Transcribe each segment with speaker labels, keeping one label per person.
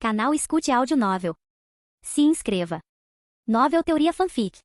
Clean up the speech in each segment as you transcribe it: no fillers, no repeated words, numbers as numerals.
Speaker 1: Canal Escute Áudio Novel. Se inscreva. Novel Teoria Fanfic.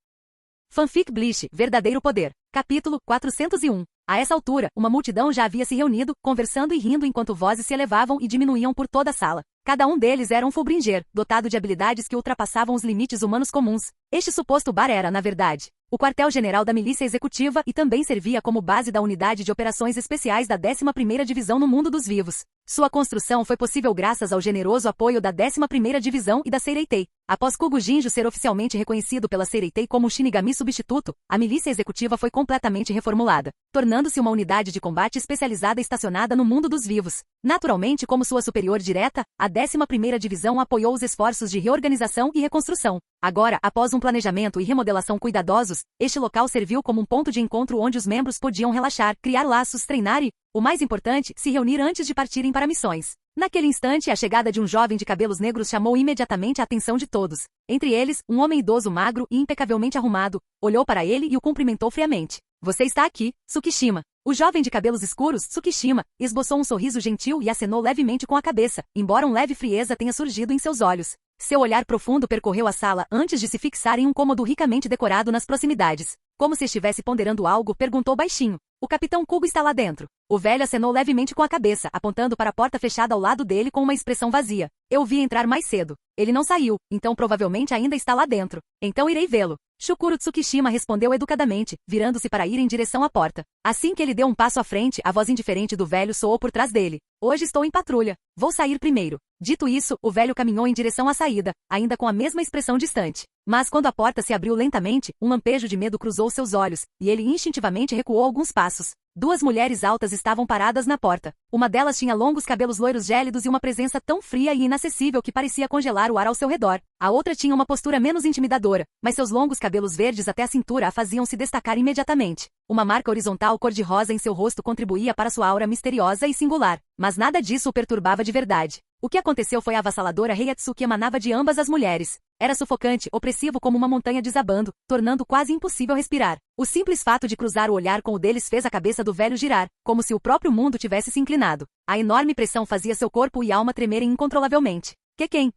Speaker 2: Fanfic Bleach, Verdadeiro Poder. Capítulo 401. A essa altura, uma multidão já havia se reunido, conversando e rindo enquanto vozes se elevavam e diminuíam por toda a sala. Cada um deles era um Fullbringer, dotado de habilidades que ultrapassavam os limites humanos comuns. Este suposto bar era, na verdade, o quartel-general da milícia executiva e também servia como base da unidade de operações especiais da 11ª Divisão no mundo dos vivos. Sua construção foi possível graças ao generoso apoio da 11ª Divisão e da Seireitei. Após Kugujinjo ser oficialmente reconhecido pela Seireitei como o Shinigami substituto, a milícia executiva foi completamente reformulada, tornando-se uma unidade de combate especializada estacionada no mundo dos vivos. Naturalmente, como sua superior direta, a 11ª Divisão apoiou os esforços de reorganização e reconstrução. Agora, após um planejamento e remodelação cuidadosos, este local serviu como um ponto de encontro onde os membros podiam relaxar, criar laços, treinar e, o mais importante, se reunir antes de partirem para missões. Naquele instante, a chegada de um jovem de cabelos negros chamou imediatamente a atenção de todos. Entre eles, um homem idoso magro e impecavelmente arrumado, olhou para ele e o cumprimentou friamente. Você está aqui, Tsukishima. O jovem de cabelos escuros, Tsukishima, esboçou um sorriso gentil e acenou levemente com a cabeça, embora um leve frieza tenha surgido em seus olhos. Seu olhar profundo percorreu a sala antes de se fixar em um cômodo ricamente decorado nas proximidades. Como se estivesse ponderando algo, perguntou baixinho. O Capitão Kugo está lá dentro. O velho acenou levemente com a cabeça, apontando para a porta fechada ao lado dele com uma expressão vazia. Eu o vi entrar mais cedo. Ele não saiu, então provavelmente ainda está lá dentro. Então irei vê-lo. Shukuro Tsukishima respondeu educadamente, virando-se para ir em direção à porta. Assim que ele deu um passo à frente, a voz indiferente do velho soou por trás dele. Hoje estou em patrulha. Vou sair primeiro. Dito isso, o velho caminhou em direção à saída, ainda com a mesma expressão distante. Mas quando a porta se abriu lentamente, um lampejo de medo cruzou seus olhos, e ele instintivamente recuou alguns passos. Duas mulheres altas estavam paradas na porta. Uma delas tinha longos cabelos loiros gélidos e uma presença tão fria e inacessível que parecia congelar o ar ao seu redor. A outra tinha uma postura menos intimidadora, mas seus longos cabelos verdes até a cintura a faziam se destacar imediatamente. Uma marca horizontal cor-de-rosa em seu rosto contribuía para sua aura misteriosa e singular, mas nada disso o perturbava de verdade. O que aconteceu foi a avassaladora Heiatsu que emanava de ambas as mulheres. Era sufocante, opressivo como uma montanha desabando, tornando quase impossível respirar. O simples fato de cruzar o olhar com o deles fez a cabeça do velho girar, como se o próprio mundo tivesse se inclinado. A enorme pressão fazia seu corpo e alma tremerem incontrolavelmente.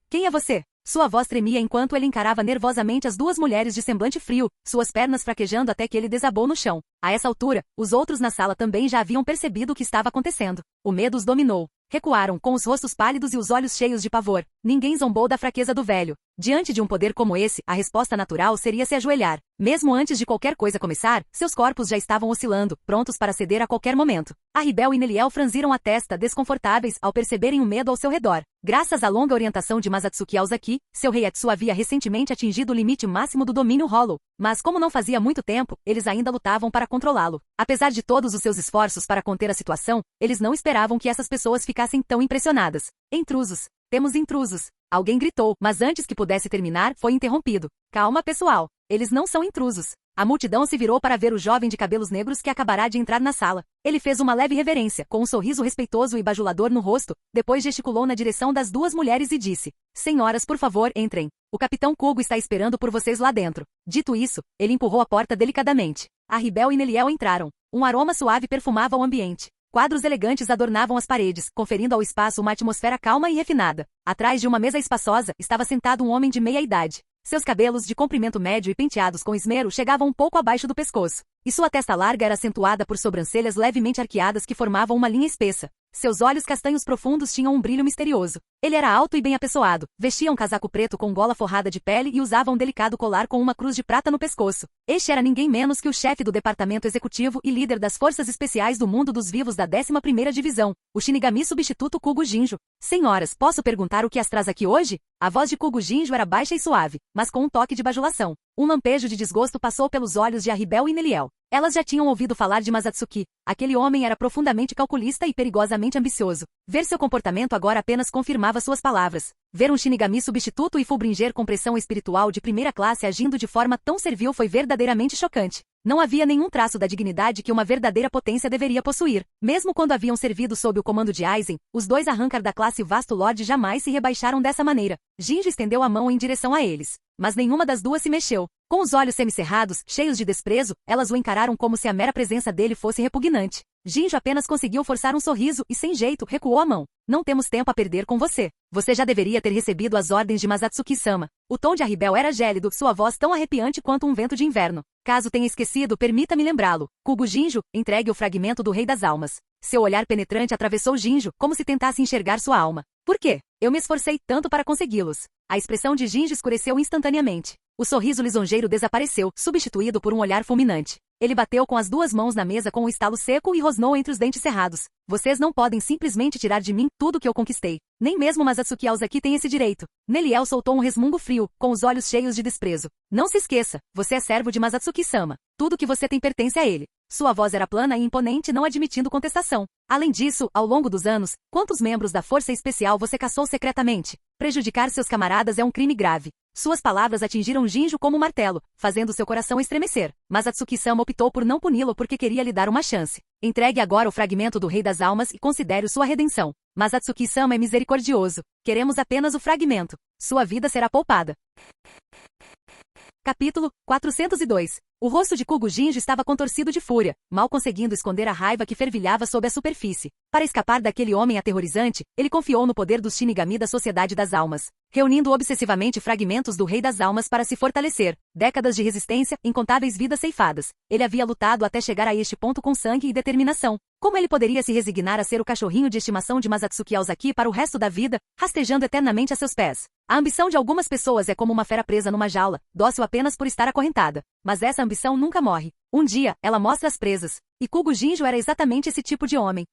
Speaker 2: Quem é você? Sua voz tremia enquanto ele encarava nervosamente as duas mulheres de semblante frio, suas pernas fraquejando até que ele desabou no chão. A essa altura, os outros na sala também já haviam percebido o que estava acontecendo. O medo os dominou. Recuaram, com os rostos pálidos e os olhos cheios de pavor. Ninguém zombou da fraqueza do velho. Diante de um poder como esse, a resposta natural seria se ajoelhar. Mesmo antes de qualquer coisa começar, seus corpos já estavam oscilando, prontos para ceder a qualquer momento. Arribel e Neliel franziram a testa, desconfortáveis, ao perceberem o medo ao seu redor. Graças à longa orientação de Masatsuki Aozaki, seu Heiatsu havia recentemente atingido o limite máximo do domínio Hollow. Mas como não fazia muito tempo, eles ainda lutavam para controlá-lo. Apesar de todos os seus esforços para conter a situação, eles não esperavam que essas pessoas ficassem tão impressionadas. Intrusos. Temos intrusos. Alguém gritou, mas antes que pudesse terminar, foi interrompido. Calma, pessoal. Eles não são intrusos. A multidão se virou para ver o jovem de cabelos negros que acabará de entrar na sala. Ele fez uma leve reverência, com um sorriso respeitoso e bajulador no rosto, depois gesticulou na direção das duas mulheres e disse: Senhoras, por favor, entrem. O Capitão Kugo está esperando por vocês lá dentro. Dito isso, ele empurrou a porta delicadamente. Arribel e Neliel entraram. Um aroma suave perfumava o ambiente. Quadros elegantes adornavam as paredes, conferindo ao espaço uma atmosfera calma e refinada. Atrás de uma mesa espaçosa, estava sentado um homem de meia idade. Seus cabelos de comprimento médio e penteados com esmero chegavam um pouco abaixo do pescoço, e sua testa larga era acentuada por sobrancelhas levemente arqueadas que formavam uma linha espessa. Seus olhos castanhos profundos tinham um brilho misterioso. Ele era alto e bem apessoado, vestia um casaco preto com gola forrada de pele e usava um delicado colar com uma cruz de prata no pescoço. Este era ninguém menos que o chefe do departamento executivo e líder das forças especiais do mundo dos vivos da 11ª Divisão, o Shinigami substituto Kugujinjo. Senhoras, posso perguntar o que as traz aqui hoje? A voz de Kugujinjo era baixa e suave, mas com um toque de bajulação. Um lampejo de desgosto passou pelos olhos de Arribel e Neliel. Elas já tinham ouvido falar de Masatsuki. Aquele homem era profundamente calculista e perigosamente ambicioso. Ver seu comportamento agora apenas confirmava suas palavras. Ver um Shinigami substituto e Fullbringer com pressão espiritual de primeira classe agindo de forma tão servil foi verdadeiramente chocante. Não havia nenhum traço da dignidade que uma verdadeira potência deveria possuir. Mesmo quando haviam servido sob o comando de Aizen, os dois arrancar da classe Vasto Lord jamais se rebaixaram dessa maneira. Jinji estendeu a mão em direção a eles. Mas nenhuma das duas se mexeu. Com os olhos semicerrados, cheios de desprezo, elas o encararam como se a mera presença dele fosse repugnante. Jinjo apenas conseguiu forçar um sorriso e, sem jeito, recuou a mão. Não temos tempo a perder com você. Você já deveria ter recebido as ordens de Masatsuki-sama. O tom de Arribel era gélido, sua voz tão arrepiante quanto um vento de inverno. Caso tenha esquecido, permita-me lembrá-lo. Kugo Jinjo, entregue o fragmento do Rei das Almas. Seu olhar penetrante atravessou Jinjo, como se tentasse enxergar sua alma. Por quê? Eu me esforcei tanto para consegui-los. A expressão de Jinjo escureceu instantaneamente. O sorriso lisonjeiro desapareceu, substituído por um olhar fulminante. Ele bateu com as duas mãos na mesa com um estalo seco e rosnou entre os dentes cerrados. Vocês não podem simplesmente tirar de mim tudo que eu conquistei. Nem mesmo Masatsuki Aozaki tem esse direito. Neliel soltou um resmungo frio, com os olhos cheios de desprezo. Não se esqueça, você é servo de Masatsuki-sama. Tudo que você tem pertence a ele. Sua voz era plana e imponente, não admitindo contestação. Além disso, ao longo dos anos, quantos membros da Força Especial você caçou secretamente? Prejudicar seus camaradas é um crime grave. Suas palavras atingiram Jinjo como um martelo, fazendo seu coração estremecer. Mas Atsuki-sama optou por não puni-lo porque queria lhe dar uma chance. Entregue agora o fragmento do Rei das Almas e considere sua redenção. Mas Atsuki-sama é misericordioso. Queremos apenas o fragmento. Sua vida será poupada. Capítulo 402. O rosto de Kugo Jinjo estava contorcido de fúria, mal conseguindo esconder a raiva que fervilhava sob a superfície. Para escapar daquele homem aterrorizante, ele confiou no poder dos Shinigami da Sociedade das Almas, reunindo obsessivamente fragmentos do Rei das Almas para se fortalecer. Décadas de resistência, incontáveis vidas ceifadas. Ele havia lutado até chegar a este ponto com sangue e determinação. Como ele poderia se resignar a ser o cachorrinho de estimação de Masatsuki Aozaki para o resto da vida, rastejando eternamente a seus pés? A ambição de algumas pessoas é como uma fera presa numa jaula, dócil apenas por estar acorrentada. Mas essa ambição nunca morre. Um dia, ela mostra as presas. E Kugo Jinjo era exatamente esse tipo de homem.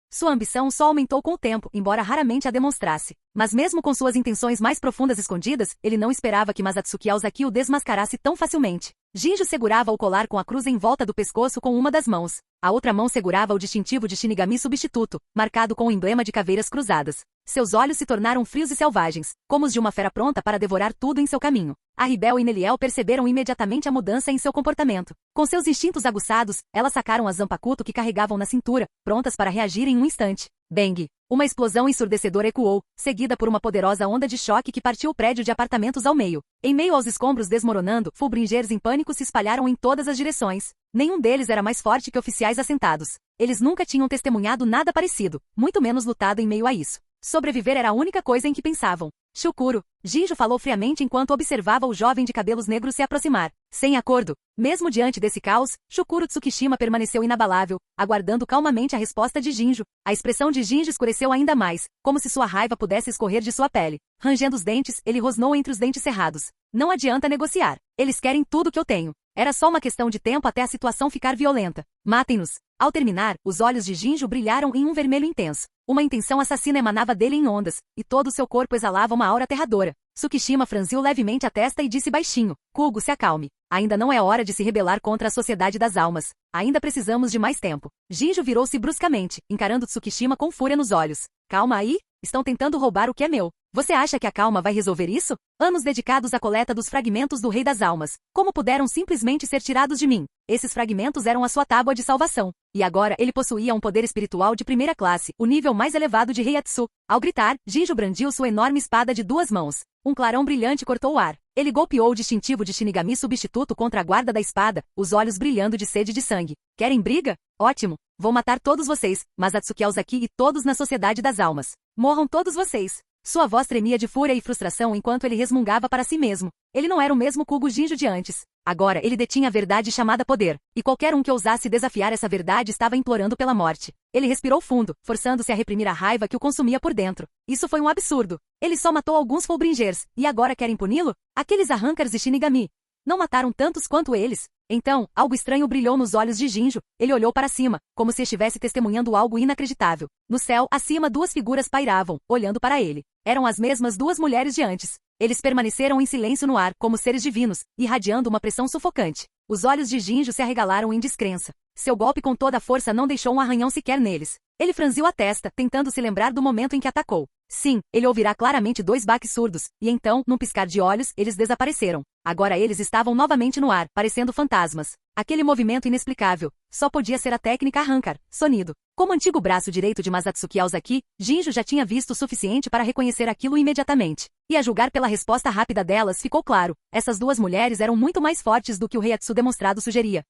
Speaker 2: Sua ambição só aumentou com o tempo, embora raramente a demonstrasse. Mas mesmo com suas intenções mais profundas escondidas, ele não esperava que Masatsuki Aozaki o desmascarasse tão facilmente. Jinjo segurava o colar com a cruz em volta do pescoço com uma das mãos. A outra mão segurava o distintivo de Shinigami substituto, marcado com o emblema de caveiras cruzadas. Seus olhos se tornaram frios e selvagens, como os de uma fera pronta para devorar tudo em seu caminho. Arribel e Neliel perceberam imediatamente a mudança em seu comportamento. Com seus instintos aguçados, elas sacaram a Zanpakuto que carregavam na cintura, prontas para reagir em um instante. Bang! Uma explosão ensurdecedora ecoou, seguida por uma poderosa onda de choque que partiu o prédio de apartamentos ao meio. Em meio aos escombros desmoronando, Fullbringers em pânico se espalharam em todas as direções. Nenhum deles era mais forte que oficiais assentados. Eles nunca tinham testemunhado nada parecido, muito menos lutado em meio a isso. Sobreviver era a única coisa em que pensavam. Shukuro, Jinjo falou friamente enquanto observava o jovem de cabelos negros se aproximar. Sem acordo. Mesmo diante desse caos, Shukuro Tsukishima permaneceu inabalável, aguardando calmamente a resposta de Jinjo. A expressão de Jinjo escureceu ainda mais, como se sua raiva pudesse escorrer de sua pele. Rangendo os dentes, ele rosnou entre os dentes cerrados. Não adianta negociar. Eles querem tudo que eu tenho. Era só uma questão de tempo até a situação ficar violenta. Matem-nos. Ao terminar, os olhos de Jinjo brilharam em um vermelho intenso. Uma intenção assassina emanava dele em ondas, e todo o seu corpo exalava uma aura aterradora. Tsukishima franziu levemente a testa e disse baixinho: Kugo, se acalme. Ainda não é hora de se rebelar contra a Sociedade das Almas. Ainda precisamos de mais tempo. Jinjo virou-se bruscamente, encarando Tsukishima com fúria nos olhos. Calma aí? Estão tentando roubar o que é meu. Você acha que a calma vai resolver isso? Anos dedicados à coleta dos fragmentos do Rei das Almas. Como puderam simplesmente ser tirados de mim? Esses fragmentos eram a sua tábua de salvação. E agora ele possuía um poder espiritual de primeira classe, o nível mais elevado de Heiatsu. Ao gritar, Jinjo brandiu sua enorme espada de duas mãos. Um clarão brilhante cortou o ar. Ele golpeou o distintivo de Shinigami substituto contra a guarda da espada, os olhos brilhando de sede de sangue. Querem briga? Ótimo. Vou matar todos vocês, Masatsuki Aozaki e todos na Sociedade das Almas. Morram todos vocês. Sua voz tremia de fúria e frustração enquanto ele resmungava para si mesmo. Ele não era o mesmo Kugo Jinjo de antes. Agora ele detinha a verdade chamada poder, e qualquer um que ousasse desafiar essa verdade estava implorando pela morte. Ele respirou fundo, forçando-se a reprimir a raiva que o consumia por dentro. Isso foi um absurdo. Ele só matou alguns Fullbringers, e agora querem puni-lo? Aqueles arrancars de Shinigami não mataram tantos quanto eles. Então, algo estranho brilhou nos olhos de Jinjo. Ele olhou para cima, como se estivesse testemunhando algo inacreditável. No céu, acima, duas figuras pairavam, olhando para ele. Eram as mesmas duas mulheres de antes. Eles permaneceram em silêncio no ar, como seres divinos, irradiando uma pressão sufocante. Os olhos de Jinjo se arregalaram em descrença. Seu golpe com toda a força não deixou um arranhão sequer neles. Ele franziu a testa, tentando se lembrar do momento em que atacou. Sim, ele ouvirá claramente dois baques surdos, e então, num piscar de olhos, eles desapareceram. Agora eles estavam novamente no ar, parecendo fantasmas. Aquele movimento inexplicável. Só podia ser a técnica arrancar, sonido. Como antigo braço direito de Masatsuki Aozaki, Jinjo já tinha visto o suficiente para reconhecer aquilo imediatamente. E a julgar pela resposta rápida delas ficou claro, essas duas mulheres eram muito mais fortes do que o Heiatsu demonstrado sugeria.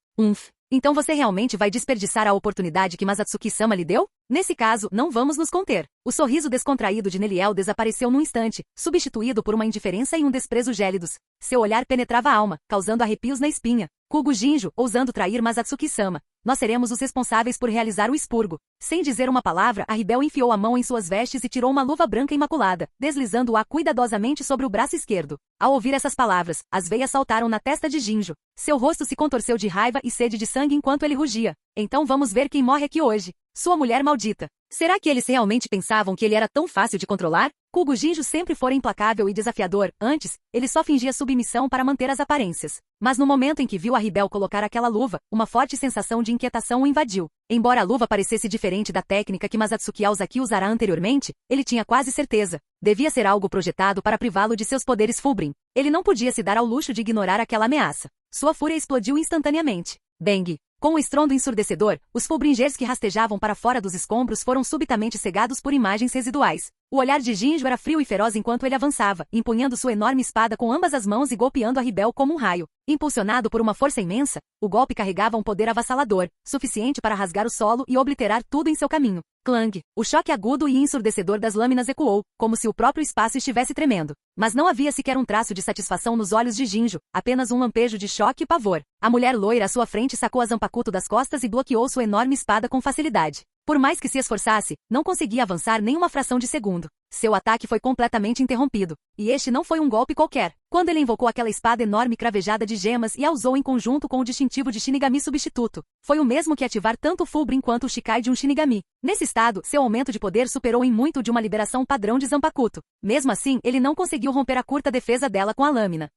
Speaker 2: Então você realmente vai desperdiçar a oportunidade que Masatsuki-sama lhe deu? Nesse caso, não vamos nos conter. O sorriso descontraído de Neliel desapareceu num instante, substituído por uma indiferença e um desprezo gélidos. Seu olhar penetrava a alma, causando arrepios na espinha. Kugo Jinjo, ousando trair Masatsuki-sama. Nós seremos os responsáveis por realizar o expurgo. Sem dizer uma palavra, a Rebel enfiou a mão em suas vestes e tirou uma luva branca imaculada, deslizando-a cuidadosamente sobre o braço esquerdo. Ao ouvir essas palavras, as veias saltaram na testa de Jinjo. Seu rosto se contorceu de raiva e sede de sangue enquanto ele rugia. Então vamos ver quem morre aqui hoje. Sua mulher maldita. Será que eles realmente pensavam que ele era tão fácil de controlar? Kugo Jinjo sempre fora implacável e desafiador. Antes, ele só fingia submissão para manter as aparências. Mas no momento em que viu a Rebel colocar aquela luva, uma forte sensação de inquietação o invadiu. Embora a luva parecesse diferente da técnica que Masatsuki Aozaki usara anteriormente, ele tinha quase certeza. Devia ser algo projetado para privá-lo de seus poderes Fullbrim. Ele não podia se dar ao luxo de ignorar aquela ameaça. Sua fúria explodiu instantaneamente. Bang! Com o estrondo ensurdecedor, os Fullbringers que rastejavam para fora dos escombros foram subitamente cegados por imagens residuais. O olhar de Jinjo era frio e feroz enquanto ele avançava, empunhando sua enorme espada com ambas as mãos e golpeando a Rebel como um raio. Impulsionado por uma força imensa, o golpe carregava um poder avassalador, suficiente para rasgar o solo e obliterar tudo em seu caminho. Clang! O choque agudo e ensurdecedor das lâminas ecoou, como se o próprio espaço estivesse tremendo. Mas não havia sequer um traço de satisfação nos olhos de Jinjo, apenas um lampejo de choque e pavor. A mulher loira à sua frente sacou a Zanpakuto das costas e bloqueou sua enorme espada com facilidade. Por mais que se esforçasse, não conseguia avançar nem uma fração de segundo. Seu ataque foi completamente interrompido. E este não foi um golpe qualquer. Quando ele invocou aquela espada enorme cravejada de gemas e a usou em conjunto com o distintivo de Shinigami substituto, foi o mesmo que ativar tanto o Fullbrim quanto o Shikai de um Shinigami. Nesse estado, seu aumento de poder superou em muito de uma liberação padrão de Zanpakuto. Mesmo assim, ele não conseguiu romper a curta defesa dela com a lâmina.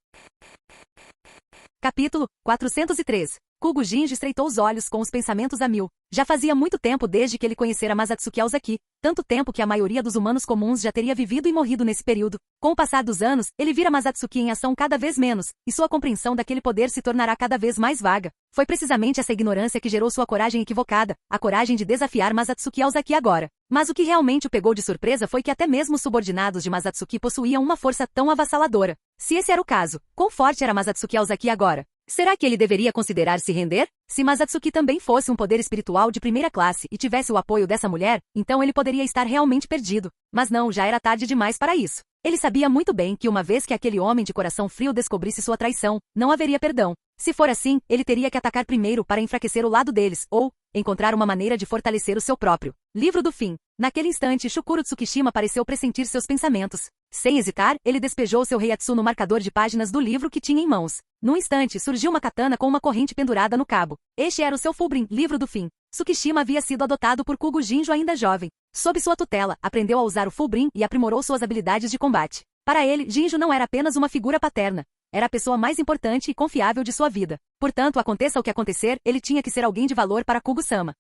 Speaker 2: Capítulo 403. Kugo Jinjo estreitou os olhos com os pensamentos a mil. Já fazia muito tempo desde que ele conhecera Masatsuki Aozaki, tanto tempo que a maioria dos humanos comuns já teria vivido e morrido nesse período. Com o passar dos anos, ele vira Masatsuki em ação cada vez menos, e sua compreensão daquele poder se tornará cada vez mais vaga. Foi precisamente essa ignorância que gerou sua coragem equivocada, a coragem de desafiar Masatsuki Aozaki agora. Mas o que realmente o pegou de surpresa foi que até mesmo os subordinados de Masatsuki possuíam uma força tão avassaladora. Se esse era o caso, quão forte era Masatsuki Aozaki agora? Será que ele deveria considerar se render? Se Masatsuki também fosse um poder espiritual de primeira classe e tivesse o apoio dessa mulher, então ele poderia estar realmente perdido. Mas não, já era tarde demais para isso. Ele sabia muito bem que uma vez que aquele homem de coração frio descobrisse sua traição, não haveria perdão. Se for assim, ele teria que atacar primeiro para enfraquecer o lado deles, ou encontrar uma maneira de fortalecer o seu próprio. Livro do fim. Naquele instante, Shukuro Tsukishima pareceu pressentir seus pensamentos. Sem hesitar, ele despejou seu Reiatsu no marcador de páginas do livro que tinha em mãos. Num instante, surgiu uma katana com uma corrente pendurada no cabo. Este era o seu Fullbrim, Livro do Fim. Tsukishima havia sido adotado por Kugo Jinjo ainda jovem. Sob sua tutela, aprendeu a usar o Fullbrim e aprimorou suas habilidades de combate. Para ele, Jinjo não era apenas uma figura paterna. Era a pessoa mais importante e confiável de sua vida. Portanto, aconteça o que acontecer, ele tinha que ser alguém de valor para Kugo-sama.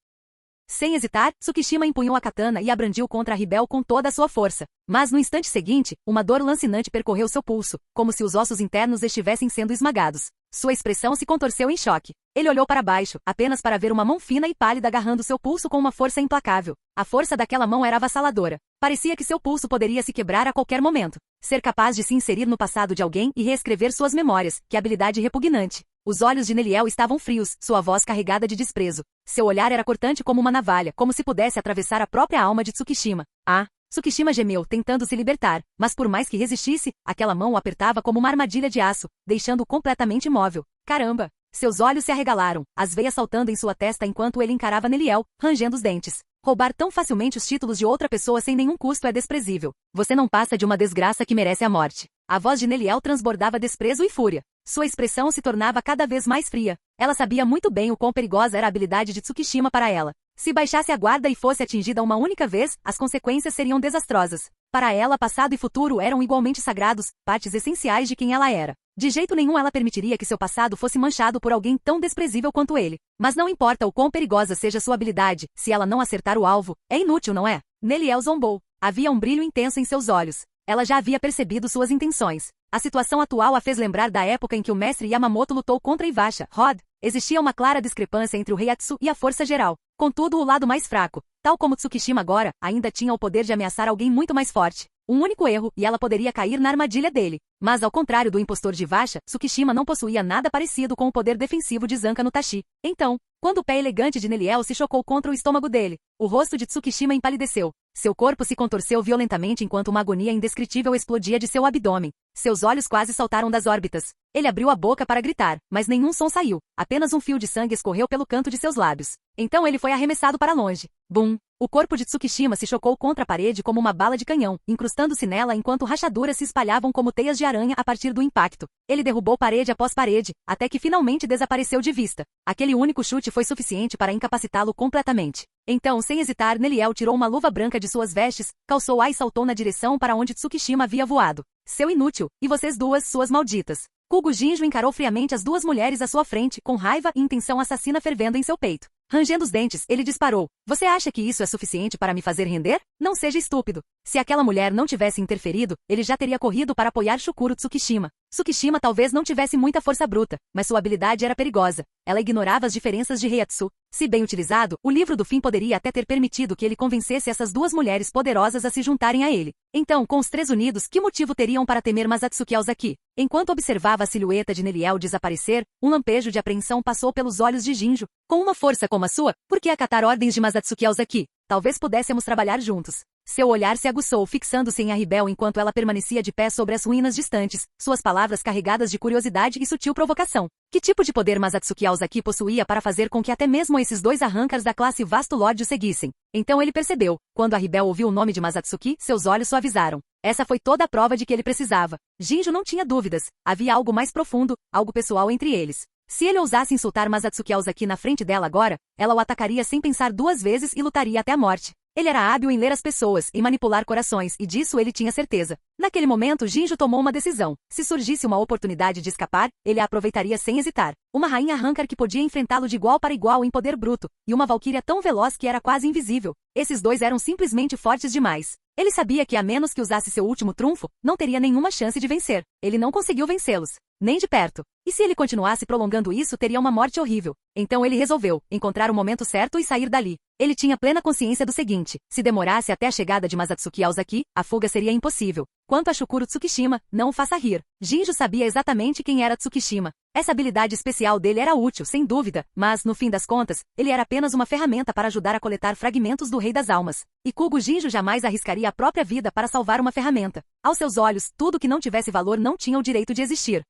Speaker 2: Sem hesitar, Tsukishima empunhou a katana e a brandiu contra a Rebel com toda a sua força. Mas no instante seguinte, uma dor lancinante percorreu seu pulso, como se os ossos internos estivessem sendo esmagados. Sua expressão se contorceu em choque. Ele olhou para baixo, apenas para ver uma mão fina e pálida agarrando seu pulso com uma força implacável. A força daquela mão era avassaladora. Parecia que seu pulso poderia se quebrar a qualquer momento. Ser capaz de se inserir no passado de alguém e reescrever suas memórias, que habilidade repugnante. Os olhos de Neliel estavam frios, sua voz carregada de desprezo. Seu olhar era cortante como uma navalha, como se pudesse atravessar a própria alma de Tsukishima. Ah! Tsukishima gemeu, tentando se libertar, mas por mais que resistisse, aquela mão o apertava como uma armadilha de aço, deixando-o completamente imóvel. Caramba! Seus olhos se arregalaram, as veias saltando em sua testa enquanto ele encarava Neliel, rangendo os dentes. Roubar tão facilmente os títulos de outra pessoa sem nenhum custo é desprezível. Você não passa de uma desgraça que merece a morte. A voz de Neliel transbordava desprezo e fúria. Sua expressão se tornava cada vez mais fria. Ela sabia muito bem o quão perigosa era a habilidade de Tsukishima para ela. Se baixasse a guarda e fosse atingida uma única vez, as consequências seriam desastrosas. Para ela, passado e futuro eram igualmente sagrados, partes essenciais de quem ela era. De jeito nenhum ela permitiria que seu passado fosse manchado por alguém tão desprezível quanto ele. Mas não importa o quão perigosa seja sua habilidade, se ela não acertar o alvo, é inútil, não é? Neliel zombou. Havia um brilho intenso em seus olhos. Ela já havia percebido suas intenções. A situação atual a fez lembrar da época em que o mestre Yamamoto lutou contra Iwasha, Rod. Existia uma clara discrepância entre o Reiatsu e a força geral. Contudo, o lado mais fraco, tal como Tsukishima agora, ainda tinha o poder de ameaçar alguém muito mais forte. Um único erro, e ela poderia cair na armadilha dele. Mas ao contrário do impostor de Vasha, Tsukishima não possuía nada parecido com o poder defensivo de Zanka no Tachi. Então, quando o pé elegante de Neliel se chocou contra o estômago dele, o rosto de Tsukishima empalideceu. Seu corpo se contorceu violentamente enquanto uma agonia indescritível explodia de seu abdômen. Seus olhos quase saltaram das órbitas. Ele abriu a boca para gritar, mas nenhum som saiu. Apenas um fio de sangue escorreu pelo canto de seus lábios. Então ele foi arremessado para longe. Bum! O corpo de Tsukishima se chocou contra a parede como uma bala de canhão, incrustando-se nela enquanto rachaduras se espalhavam como teias de aranha a partir do impacto. Ele derrubou parede após parede, até que finalmente desapareceu de vista. Aquele único chute foi suficiente para incapacitá-lo completamente. Então, sem hesitar, Neliel tirou uma luva branca de suas vestes, calçou-a e saltou na direção para onde Tsukishima havia voado. Seu inútil, e vocês duas, suas malditas. Kugo Jinjo encarou friamente as duas mulheres à sua frente, com raiva e intenção assassina fervendo em seu peito. Rangendo os dentes, ele disparou. Você acha que isso é suficiente para me fazer render? Não seja estúpido. Se aquela mulher não tivesse interferido, ele já teria corrido para apoiar Shukuro Tsukishima. Tsukishima talvez não tivesse muita força bruta, mas sua habilidade era perigosa. Ela ignorava as diferenças de Heiatsu. Se bem utilizado, o livro do fim poderia até ter permitido que ele convencesse essas duas mulheres poderosas a se juntarem a ele. Então, com os três unidos, que motivo teriam para temer Masatsuki Aozaki? Enquanto observava a silhueta de Neliel desaparecer, um lampejo de apreensão passou pelos olhos de Jinjo. Com uma força como a sua, por que acatar ordens de Masatsuki Aozaki? Talvez pudéssemos trabalhar juntos. Seu olhar se aguçou, fixando-se em Arribel enquanto ela permanecia de pé sobre as ruínas distantes, suas palavras carregadas de curiosidade e sutil provocação. Que tipo de poder Masatsuki Aozaki possuía para fazer com que até mesmo esses dois arrancars da classe Vasto Lorde o seguissem? Então ele percebeu. Quando Arribel ouviu o nome de Masatsuki, seus olhos suavizaram. Essa foi toda a prova de que ele precisava. Jinjo não tinha dúvidas. Havia algo mais profundo, algo pessoal entre eles. Se ele ousasse insultar Masatsuki Aozaki na frente dela agora, ela o atacaria sem pensar duas vezes e lutaria até a morte. Ele era hábil em ler as pessoas e manipular corações, e disso ele tinha certeza. Naquele momento, Jinjo tomou uma decisão. Se surgisse uma oportunidade de escapar, ele a aproveitaria sem hesitar. Uma rainha Rancor que podia enfrentá-lo de igual para igual em poder bruto, e uma valquíria tão veloz que era quase invisível. Esses dois eram simplesmente fortes demais. Ele sabia que a menos que usasse seu último trunfo, não teria nenhuma chance de vencer. Ele não conseguiu vencê-los. Nem de perto. E se ele continuasse prolongando isso, teria uma morte horrível. Então ele resolveu encontrar o momento certo e sair dali. Ele tinha plena consciência do seguinte: se demorasse até a chegada de Masatsuki Aozaki, a fuga seria impossível. Quanto a Shukuro Tsukishima, não o faça rir. Jinjo sabia exatamente quem era Tsukishima. Essa habilidade especial dele era útil, sem dúvida, mas, no fim das contas, ele era apenas uma ferramenta para ajudar a coletar fragmentos do Rei das Almas. E Kugo Jinjo jamais arriscaria a própria vida para salvar uma ferramenta. Aos seus olhos, tudo que não tivesse valor não tinha o direito de existir.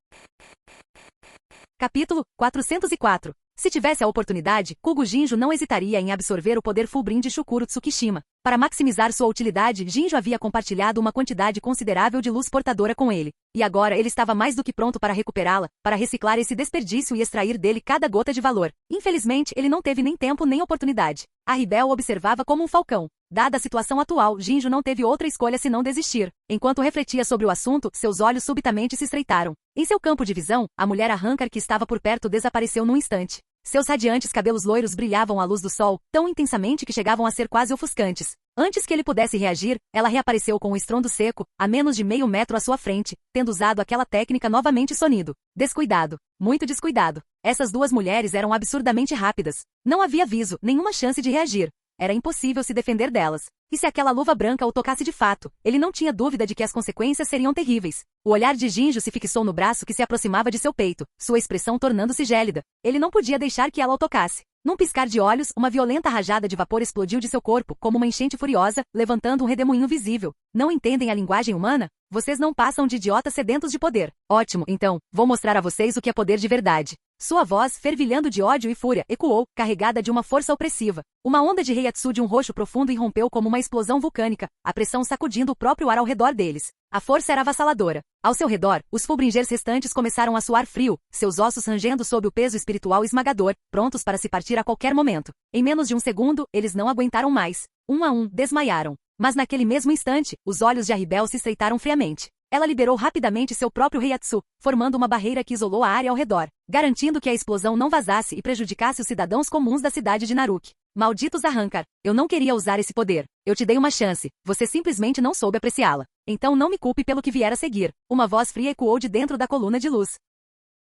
Speaker 2: Capítulo 404. Se tivesse a oportunidade, Kugo Jinjo não hesitaria em absorver o poder Fullbrim de Shukuro Tsukishima. Para maximizar sua utilidade, Jinjo havia compartilhado uma quantidade considerável de luz portadora com ele. E agora ele estava mais do que pronto para recuperá-la, para reciclar esse desperdício e extrair dele cada gota de valor. Infelizmente, ele não teve nem tempo nem oportunidade. Arribel observava como um falcão. Dada a situação atual, Jinjo não teve outra escolha senão desistir. Enquanto refletia sobre o assunto, seus olhos subitamente se estreitaram. Em seu campo de visão, a mulher Arrancar que estava por perto desapareceu num instante. Seus radiantes cabelos loiros brilhavam à luz do sol, tão intensamente que chegavam a ser quase ofuscantes. Antes que ele pudesse reagir, ela reapareceu com um estrondo seco, a menos de meio metro à sua frente, tendo usado aquela técnica novamente sonido. Descuidado. Muito descuidado. Essas duas mulheres eram absurdamente rápidas. Não havia aviso, nenhuma chance de reagir. Era impossível se defender delas. E se aquela luva branca o tocasse de fato, ele não tinha dúvida de que as consequências seriam terríveis. O olhar de Jinjo se fixou no braço que se aproximava de seu peito, sua expressão tornando-se gélida. Ele não podia deixar que ela o tocasse. Num piscar de olhos, uma violenta rajada de vapor explodiu de seu corpo, como uma enchente furiosa, levantando um redemoinho visível. Não entendem a linguagem humana? Vocês não passam de idiotas sedentos de poder. Ótimo, então, vou mostrar a vocês o que é poder de verdade. Sua voz, fervilhando de ódio e fúria, ecoou, carregada de uma força opressiva. Uma onda de Heiatsu de um roxo profundo irrompeu como uma explosão vulcânica, a pressão sacudindo o próprio ar ao redor deles. A força era avassaladora. Ao seu redor, os Fullbringers restantes começaram a suar frio, seus ossos rangendo sob o peso espiritual esmagador, prontos para se partir a qualquer momento. Em menos de um segundo, eles não aguentaram mais. Um a um, desmaiaram. Mas naquele mesmo instante, os olhos de Arribel se estreitaram friamente. Ela liberou rapidamente seu próprio Heiatsu, formando uma barreira que isolou a área ao redor, garantindo que a explosão não vazasse e prejudicasse os cidadãos comuns da cidade de Naruki. Malditos Arrancar, eu não queria usar esse poder. Eu te dei uma chance, você simplesmente não soube apreciá-la. Então não me culpe pelo que vier a seguir. Uma voz fria ecoou de dentro da coluna de luz.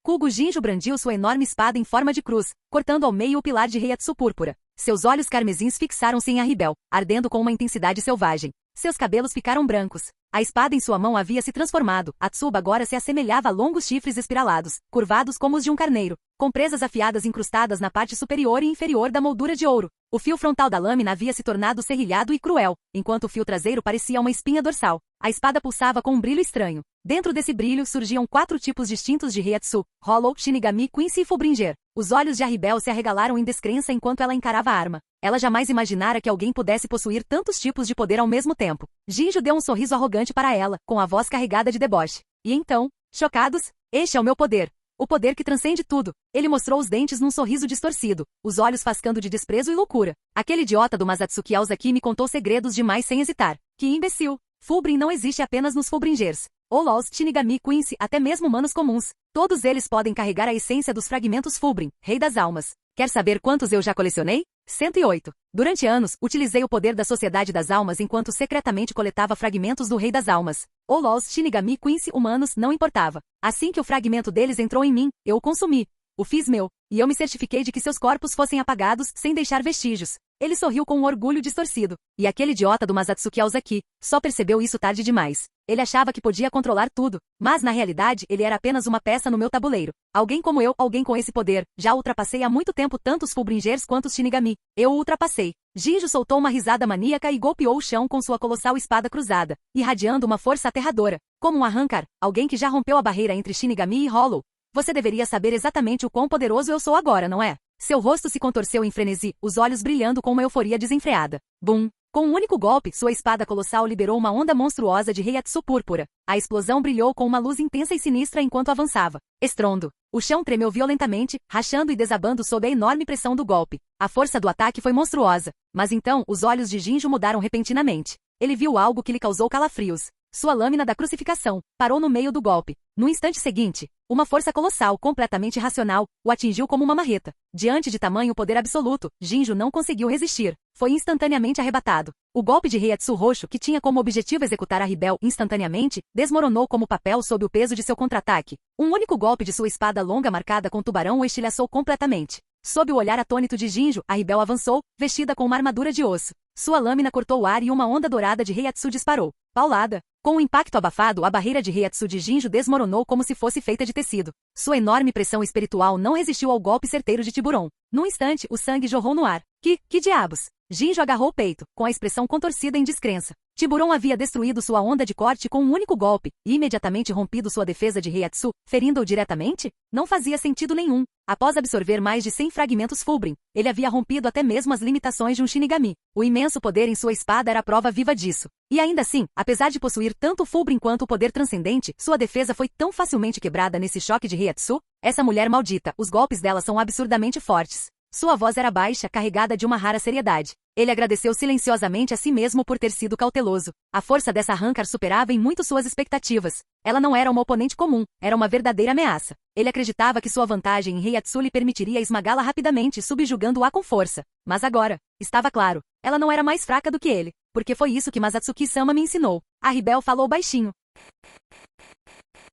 Speaker 2: Kugo Jinjo brandiu sua enorme espada em forma de cruz, cortando ao meio o pilar de Heiatsu púrpura. Seus olhos carmesins fixaram-se em Arribel, ardendo com uma intensidade selvagem. Seus cabelos ficaram brancos. A espada em sua mão havia se transformado. A tsuba agora se assemelhava a longos chifres espiralados, curvados como os de um carneiro, com presas afiadas incrustadas na parte superior e inferior da moldura de ouro. O fio frontal da lâmina havia se tornado serrilhado e cruel, enquanto o fio traseiro parecia uma espinha dorsal. A espada pulsava com um brilho estranho. Dentro desse brilho surgiam 4 tipos distintos de Heiatsu: Hollow, Shinigami, Quincy e Fullbringer. Os olhos de Arribel se arregalaram em descrença enquanto ela encarava a arma. Ela jamais imaginara que alguém pudesse possuir tantos tipos de poder ao mesmo tempo. Jinjo deu um sorriso arrogante para ela, com a voz carregada de deboche. E então, chocados, este é o meu poder. O poder que transcende tudo. Ele mostrou os dentes num sorriso distorcido, os olhos fascando de desprezo e loucura. Aquele idiota do Masatsuki Aozaki me contou segredos demais sem hesitar. Que imbecil! Fullbring não existe apenas nos Fullbringers. Hollows, Shinigami, Quincy, até mesmo humanos comuns. Todos eles podem carregar a essência dos fragmentos Fullbring, Rei das Almas. Quer saber quantos eu já colecionei? 108. Durante anos, utilizei o poder da Sociedade das Almas enquanto secretamente coletava fragmentos do Rei das Almas. Hollows, Shinigami, Quincy, humanos, não importava. Assim que o fragmento deles entrou em mim, eu o consumi. O fiz meu, e eu me certifiquei de que seus corpos fossem apagados sem deixar vestígios. Ele sorriu com um orgulho distorcido. E aquele idiota do Masatsuki Aozaki só percebeu isso tarde demais. Ele achava que podia controlar tudo, mas na realidade ele era apenas uma peça no meu tabuleiro. Alguém como eu, alguém com esse poder. Já ultrapassei há muito tempo tanto os Fullbringers quanto os Shinigami. Eu o ultrapassei. Jinjo soltou uma risada maníaca e golpeou o chão com sua colossal espada cruzada, irradiando uma força aterradora. Como um arrancar, alguém que já rompeu a barreira entre Shinigami e Hollow. Você deveria saber exatamente o quão poderoso eu sou agora, não é? Seu rosto se contorceu em frenesi, os olhos brilhando com uma euforia desenfreada. Bum! Com um único golpe, sua espada colossal liberou uma onda monstruosa de Heiatsu púrpura. A explosão brilhou com uma luz intensa e sinistra enquanto avançava. Estrondo. O chão tremeu violentamente, rachando e desabando sob a enorme pressão do golpe. A força do ataque foi monstruosa. Mas então, os olhos de Jinjo mudaram repentinamente. Ele viu algo que lhe causou calafrios. Sua lâmina da crucificação parou no meio do golpe. No instante seguinte, uma força colossal, completamente irracional, o atingiu como uma marreta. Diante de tamanho poder absoluto, Jinjo não conseguiu resistir. Foi instantaneamente arrebatado. O golpe de Heiatsu roxo, que tinha como objetivo executar Arribel instantaneamente, desmoronou como papel sob o peso de seu contra-ataque. Um único golpe de sua espada longa marcada com tubarão o estilhaçou completamente. Sob o olhar atônito de Jinjo, Arribel avançou, vestida com uma armadura de osso. Sua lâmina cortou o ar e uma onda dourada de Heiatsu disparou. Paulada. Com o impacto abafado, a barreira de Heiatsu de Jinjo desmoronou como se fosse feita de tecido. Sua enorme pressão espiritual não resistiu ao golpe certeiro de Tiburon. Num instante, o sangue jorrou no ar. Que diabos? Jinjo agarrou o peito, com a expressão contorcida em descrença. Tiburon havia destruído sua onda de corte com um único golpe, e imediatamente rompido sua defesa de Heiatsu, ferindo-o diretamente? Não fazia sentido nenhum. Após absorver mais de 100 fragmentos Fullbring, ele havia rompido até mesmo as limitações de um Shinigami. O imenso poder em sua espada era a prova viva disso. E ainda assim, apesar de possuir tanto o Fullbring quanto o poder transcendente, sua defesa foi tão facilmente quebrada nesse choque de Heiatsu. Essa mulher maldita, os golpes dela são absurdamente fortes. Sua voz era baixa, carregada de uma rara seriedade. Ele agradeceu silenciosamente a si mesmo por ter sido cauteloso. A força dessa arrancar superava em muito suas expectativas. Ela não era uma oponente comum, era uma verdadeira ameaça. Ele acreditava que sua vantagem em Heiatsu lhe permitiria esmagá-la rapidamente, subjugando-a com força. Mas agora, estava claro, ela não era mais fraca do que ele, porque foi isso que Masatsuki-sama me ensinou. Arribel falou baixinho.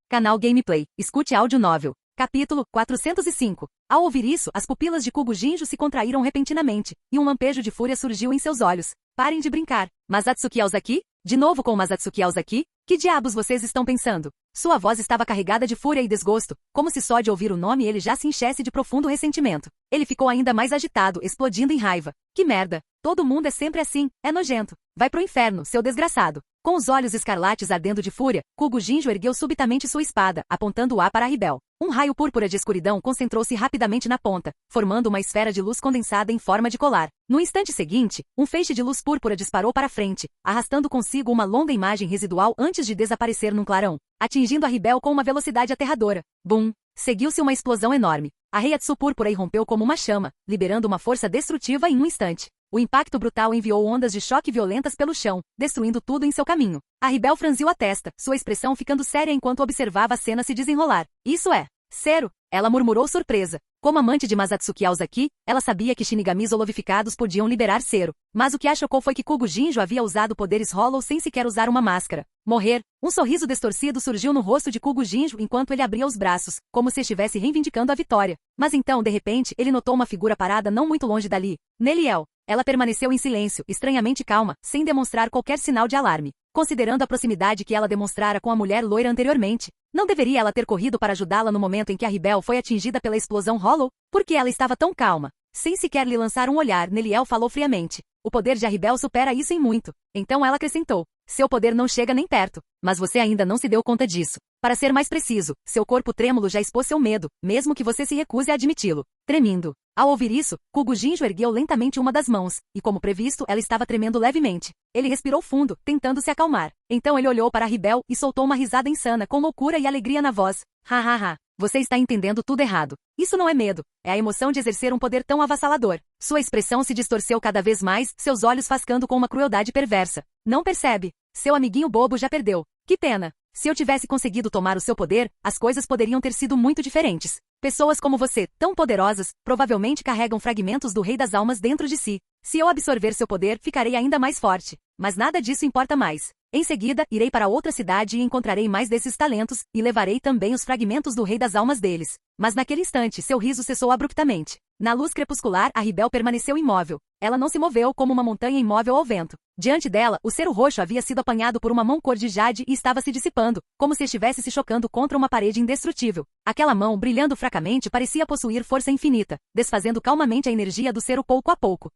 Speaker 2: Canal Gameplay. Escute áudio novel. Capítulo 405. Ao ouvir isso, as pupilas de Kugo Jinjo se contraíram repentinamente, e um lampejo de fúria surgiu em seus olhos. Parem de brincar. Masatsuki Aozaki? De novo com Masatsuki Aozaki? Que diabos vocês estão pensando? Sua voz estava carregada de fúria e desgosto, como se só de ouvir o nome ele já se enchesse de profundo ressentimento. Ele ficou ainda mais agitado, explodindo em raiva. Que merda! Todo mundo é sempre assim, é nojento. Vai pro inferno, seu desgraçado. Com os olhos escarlates ardendo de fúria, Kugo Jinjo ergueu subitamente sua espada, apontando-a para Arribel. Um raio púrpura de escuridão concentrou-se rapidamente na ponta, formando uma esfera de luz condensada em forma de colar. No instante seguinte, um feixe de luz púrpura disparou para frente, arrastando consigo uma longa imagem residual antes de desaparecer num clarão, atingindo Arribel com uma velocidade aterradora. Bum! Seguiu-se uma explosão enorme. A Heiatsu púrpura irrompeu como uma chama, liberando uma força destrutiva em um instante. O impacto brutal enviou ondas de choque violentas pelo chão, destruindo tudo em seu caminho. Arribel franziu a testa, sua expressão ficando séria enquanto observava a cena se desenrolar. Isso é Cero, ela murmurou surpresa. Como amante de Masatsuki Aozaki, ela sabia que Shinigamis holovificados podiam liberar Cero. Mas o que a chocou foi que Kugo Jinjo havia usado poderes Hollow sem sequer usar uma máscara. Morrer. Um sorriso distorcido surgiu no rosto de Kugo Jinjo enquanto ele abria os braços, como se estivesse reivindicando a vitória. Mas então, de repente, ele notou uma figura parada não muito longe dali. Neliel. Ela permaneceu em silêncio, estranhamente calma, sem demonstrar qualquer sinal de alarme. considerando a proximidade que ela demonstrara com a mulher loira anteriormente. Não deveria ela ter corrido para ajudá-la no momento em que a Ribel foi atingida pela explosão Hollow? Por que ela estava tão calma? Sem sequer lhe lançar um olhar, Neliel falou friamente. O poder de Arribel supera isso em muito. Então ela acrescentou. Seu poder não chega nem perto. Mas você ainda não se deu conta disso. Para ser mais preciso, seu corpo trêmulo já expôs seu medo, mesmo que você se recuse a admiti-lo. Tremindo. Ao ouvir isso, Kugo Jinjo ergueu lentamente uma das mãos, e como previsto, ela estava tremendo levemente. Ele respirou fundo, tentando se acalmar. Então ele olhou para Arribel e soltou uma risada insana com loucura e alegria na voz. Ha ha ha. Você está entendendo tudo errado. Isso não é medo, é a emoção de exercer um poder tão avassalador. Sua expressão se distorceu cada vez mais, seus olhos fascando com uma crueldade perversa. Não percebe? Seu amiguinho bobo já perdeu. Que pena. Se eu tivesse conseguido tomar o seu poder, as coisas poderiam ter sido muito diferentes. Pessoas como você, tão poderosas, provavelmente carregam fragmentos do Rei das Almas dentro de si. Se eu absorver seu poder, ficarei ainda mais forte. Mas nada disso importa mais. Em seguida, irei para outra cidade e encontrarei mais desses talentos, e levarei também os fragmentos do Rei das Almas deles. Mas naquele instante, seu riso cessou abruptamente. Na luz crepuscular, a Ribel permaneceu imóvel. Ela não se moveu como uma montanha imóvel ao vento. Diante dela, o cero roxo havia sido apanhado por uma mão cor de jade e estava se dissipando, como se estivesse se chocando contra uma parede indestrutível. Aquela mão, brilhando fracamente, parecia possuir força infinita, desfazendo calmamente a energia do cero pouco a pouco.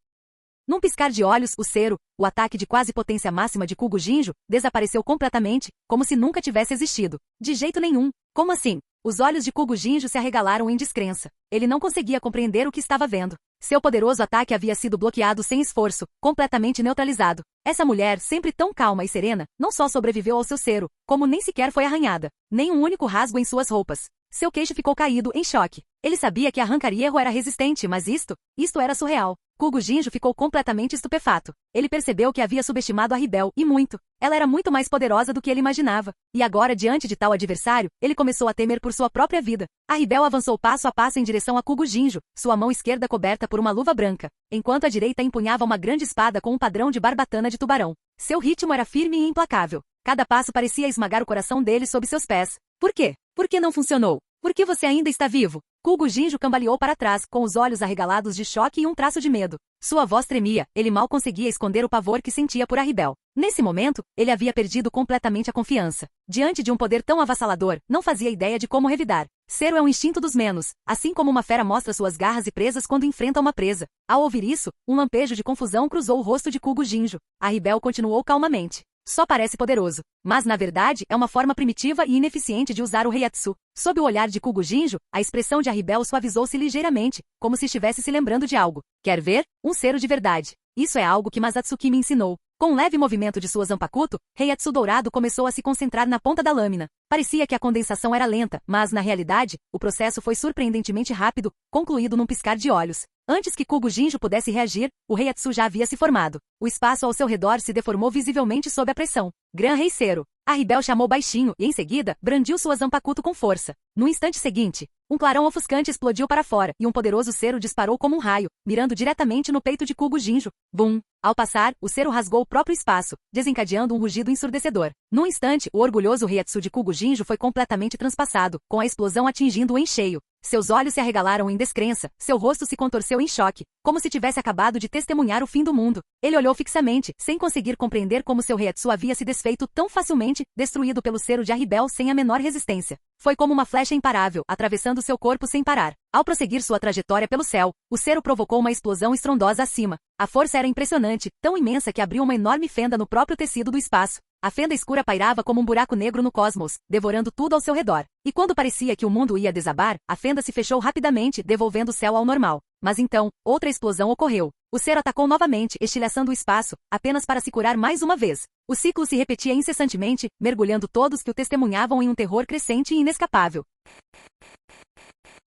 Speaker 2: Num piscar de olhos, o cero, o ataque de quase potência máxima de Kugo Jinjo, desapareceu completamente, como se nunca tivesse existido. De jeito nenhum. Como assim? Os olhos de Kugo Jinjo se arregalaram em descrença. Ele não conseguia compreender o que estava vendo. Seu poderoso ataque havia sido bloqueado sem esforço, completamente neutralizado. Essa mulher, sempre tão calma e serena, não só sobreviveu ao seu cero, como nem sequer foi arranhada. Nem um único rasgo em suas roupas. Seu queixo ficou caído, em choque. Ele sabia que a Rancarierro era resistente, mas isto era surreal. Kugo Jinjo ficou completamente estupefato. Ele percebeu que havia subestimado a Ribel, e muito. Ela era muito mais poderosa do que ele imaginava. E agora, diante de tal adversário, ele começou a temer por sua própria vida. A Ribel avançou passo a passo em direção a Kugo Jinjo, sua mão esquerda coberta por uma luva branca, enquanto a direita empunhava uma grande espada com um padrão de barbatana de tubarão. Seu ritmo era firme e implacável. Cada passo parecia esmagar o coração dele sob seus pés. Por quê? Por que não funcionou? Por que você ainda está vivo? Kugo Jinjo cambaleou para trás, com os olhos arregalados de choque e um traço de medo. Sua voz tremia, ele mal conseguia esconder o pavor que sentia por Arribel. Nesse momento, ele havia perdido completamente a confiança. Diante de um poder tão avassalador, não fazia ideia de como revidar. Cero é um instinto dos menos, assim como uma fera mostra suas garras e presas quando enfrenta uma presa. Ao ouvir isso, um lampejo de confusão cruzou o rosto de Kugo Jinjo. Arribel continuou calmamente. Só parece poderoso, mas na verdade é uma forma primitiva e ineficiente de usar o Reiatsu. Sob o olhar de Kugo Jinjo, a expressão de Arribel suavizou-se ligeiramente, como se estivesse se lembrando de algo. Quer ver? Um cero de verdade. Isso é algo que Masatsuki me ensinou. Com um leve movimento de sua zanpakuto, Reiatsu dourado começou a se concentrar na ponta da lâmina. Parecia que a condensação era lenta, mas, na realidade, o processo foi surpreendentemente rápido, concluído num piscar de olhos. Antes que Kugo Jinjo pudesse reagir, o Reiatsu já havia se formado. O espaço ao seu redor se deformou visivelmente sob a pressão. Gran Rei Cero. A Ribel chamou baixinho e, em seguida, brandiu sua zanpakuto com força. No instante seguinte, um clarão ofuscante explodiu para fora e um poderoso cero disparou como um raio, mirando diretamente no peito de Kugo Jinjo. Bum! Ao passar, o cero rasgou o próprio espaço, desencadeando um rugido ensurdecedor. Num instante, o orgulhoso Reiatsu de Kugo Jinjo foi completamente transpassado, com a explosão atingindo-o em cheio. Seus olhos se arregalaram em descrença, seu rosto se contorceu em choque, como se tivesse acabado de testemunhar o fim do mundo. Ele olhou fixamente, sem conseguir compreender como seu Reiatsu havia se desfeito tão facilmente, destruído pelo cero de Arribel sem a menor resistência. Foi como uma flecha imparável, atravessando seu corpo sem parar. Ao prosseguir sua trajetória pelo céu, o cero provocou uma explosão estrondosa acima. A força era impressionante, tão imensa que abriu uma enorme fenda no próprio tecido do espaço. A fenda escura pairava como um buraco negro no cosmos, devorando tudo ao seu redor. E quando parecia que o mundo ia desabar, a fenda se fechou rapidamente, devolvendo o céu ao normal. Mas então, outra explosão ocorreu. O cero atacou novamente, estilhaçando o espaço, apenas para se curar mais uma vez. O ciclo se repetia incessantemente, mergulhando todos que o testemunhavam em um terror crescente e inescapável.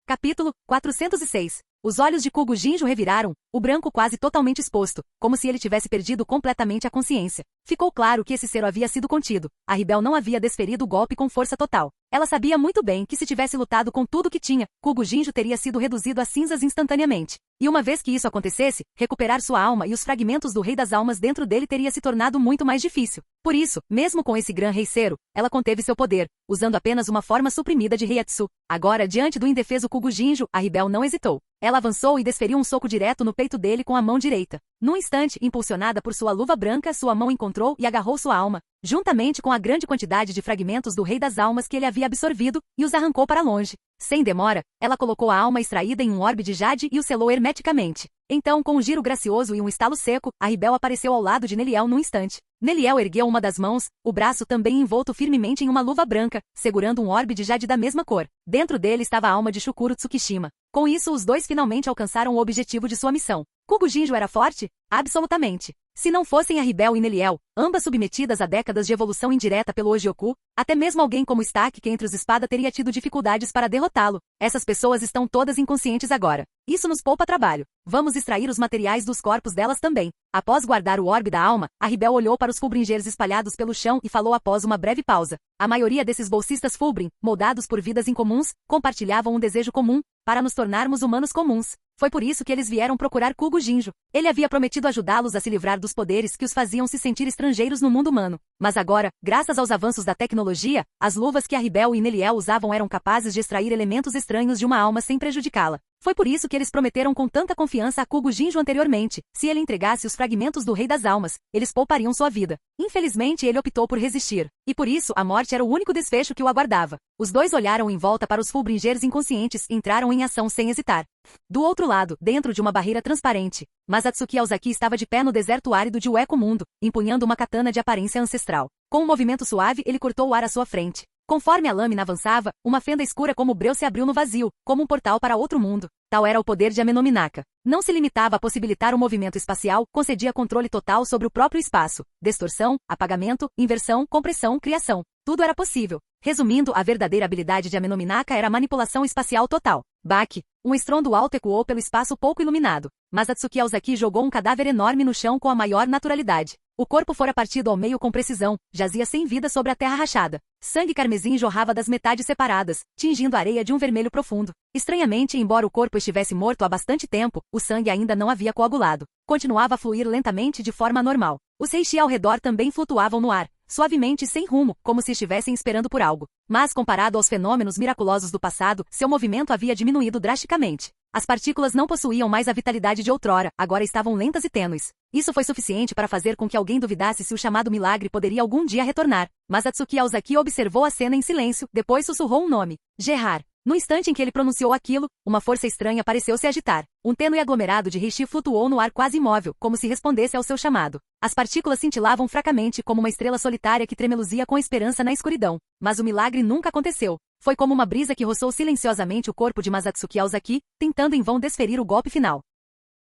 Speaker 2: Capítulo 406. Os olhos de Kugo Jinjo reviraram, o branco quase totalmente exposto, como se ele tivesse perdido completamente a consciência. Ficou claro que esse cero havia sido contido. A Ribel não havia desferido o golpe com força total. Ela sabia muito bem que se tivesse lutado com tudo que tinha, Kugo Jinjo teria sido reduzido a cinzas instantaneamente. E uma vez que isso acontecesse, recuperar sua alma e os fragmentos do Rei das Almas dentro dele teria se tornado muito mais difícil. Por isso, mesmo com esse Gran Rei Cero, ela conteve seu poder, usando apenas uma forma suprimida de Reiatsu. Agora, diante do indefeso Kugo Jinjo, a Ribel não hesitou. Ela avançou e desferiu um soco direto no peito dele com a mão direita. Num instante, impulsionada por sua luva branca, sua mão encontrou encontrou e agarrou sua alma, juntamente com a grande quantidade de fragmentos do Rei das Almas que ele havia absorvido, e os arrancou para longe. Sem demora, ela colocou a alma extraída em um orbe de jade e o selou hermeticamente. Então, com um giro gracioso e um estalo seco, a Ribel apareceu ao lado de Neliel num instante. Neliel ergueu uma das mãos, o braço também envolto firmemente em uma luva branca, segurando um orbe de jade da mesma cor. Dentro dele estava a alma de Shukuro Tsukishima. Com isso, os dois finalmente alcançaram o objetivo de sua missão. Kugujinjo era forte? Absolutamente. Se não fossem a Ribel e Neliel, ambas submetidas a décadas de evolução indireta pelo Ojioku, até mesmo alguém como Stack, que entre os espada teria tido dificuldades para derrotá-lo. Essas pessoas estão todas inconscientes agora. Isso nos poupa trabalho. Vamos extrair os materiais dos corpos delas também. Após guardar o orbe da alma, a Ribel olhou para os Fulbringers espalhados pelo chão e falou após uma breve pausa. A maioria desses bolsistas Fulbring, moldados por vidas incomuns, compartilhavam um desejo comum, para nos tornarmos humanos comuns. Foi por isso que eles vieram procurar Kugujinjo. Ele havia prometido ajudá-los a se livrar dos poderes que os faziam se sentir estrangeiros no mundo humano. Mas agora, graças aos avanços da tecnologia, as luvas que a Ribel e Neliel usavam eram capazes de extrair elementos estranhos de uma alma sem prejudicá-la. Foi por isso que eles prometeram com tanta confiança a Kugujinjo anteriormente. Se ele entregasse os fragmentos do Rei das Almas, eles poupariam sua vida. Infelizmente, ele optou por resistir. E por isso, a morte era o único desfecho que o aguardava. Os dois olharam em volta para os Fulbringers inconscientes e entraram em ação sem hesitar. Do outro lado, dentro de uma barreira transparente, Masatsuki Aozaki estava de pé no deserto árido de Ueco Mundo, empunhando uma katana de aparência ancestral. Com um movimento suave, ele cortou o ar à sua frente. Conforme a lâmina avançava, uma fenda escura como breu se abriu no vazio, como um portal para outro mundo. Tal era o poder de Amenominaka. Não se limitava a possibilitar o movimento espacial, concedia controle total sobre o próprio espaço. Distorção, apagamento, inversão, compressão, criação. Tudo era possível. Resumindo, a verdadeira habilidade de Amenominaka era a manipulação espacial total. Baque. Um estrondo alto ecoou pelo espaço pouco iluminado. Masatsuki Aozaki jogou um cadáver enorme no chão com a maior naturalidade. O corpo fora partido ao meio com precisão, jazia sem vida sobre a terra rachada. Sangue carmesim jorrava das metades separadas, tingindo a areia de um vermelho profundo. Estranhamente, embora o corpo estivesse morto há bastante tempo, o sangue ainda não havia coagulado. Continuava a fluir lentamente de forma normal. Os reishi ao redor também flutuavam no ar, suavemente sem rumo, como se estivessem esperando por algo. Mas, comparado aos fenômenos miraculosos do passado, seu movimento havia diminuído drasticamente. As partículas não possuíam mais a vitalidade de outrora, agora estavam lentas e tênues. Isso foi suficiente para fazer com que alguém duvidasse se o chamado milagre poderia algum dia retornar. Masatsuki Aozaki observou a cena em silêncio, depois sussurrou um nome. Gerard. No instante em que ele pronunciou aquilo, uma força estranha pareceu se agitar. Um tênue aglomerado de reishi flutuou no ar quase imóvel, como se respondesse ao seu chamado. As partículas cintilavam fracamente como uma estrela solitária que tremeluzia com esperança na escuridão. Mas o milagre nunca aconteceu. Foi como uma brisa que roçou silenciosamente o corpo de Masatsuki Aozaki, tentando em vão desferir o golpe final.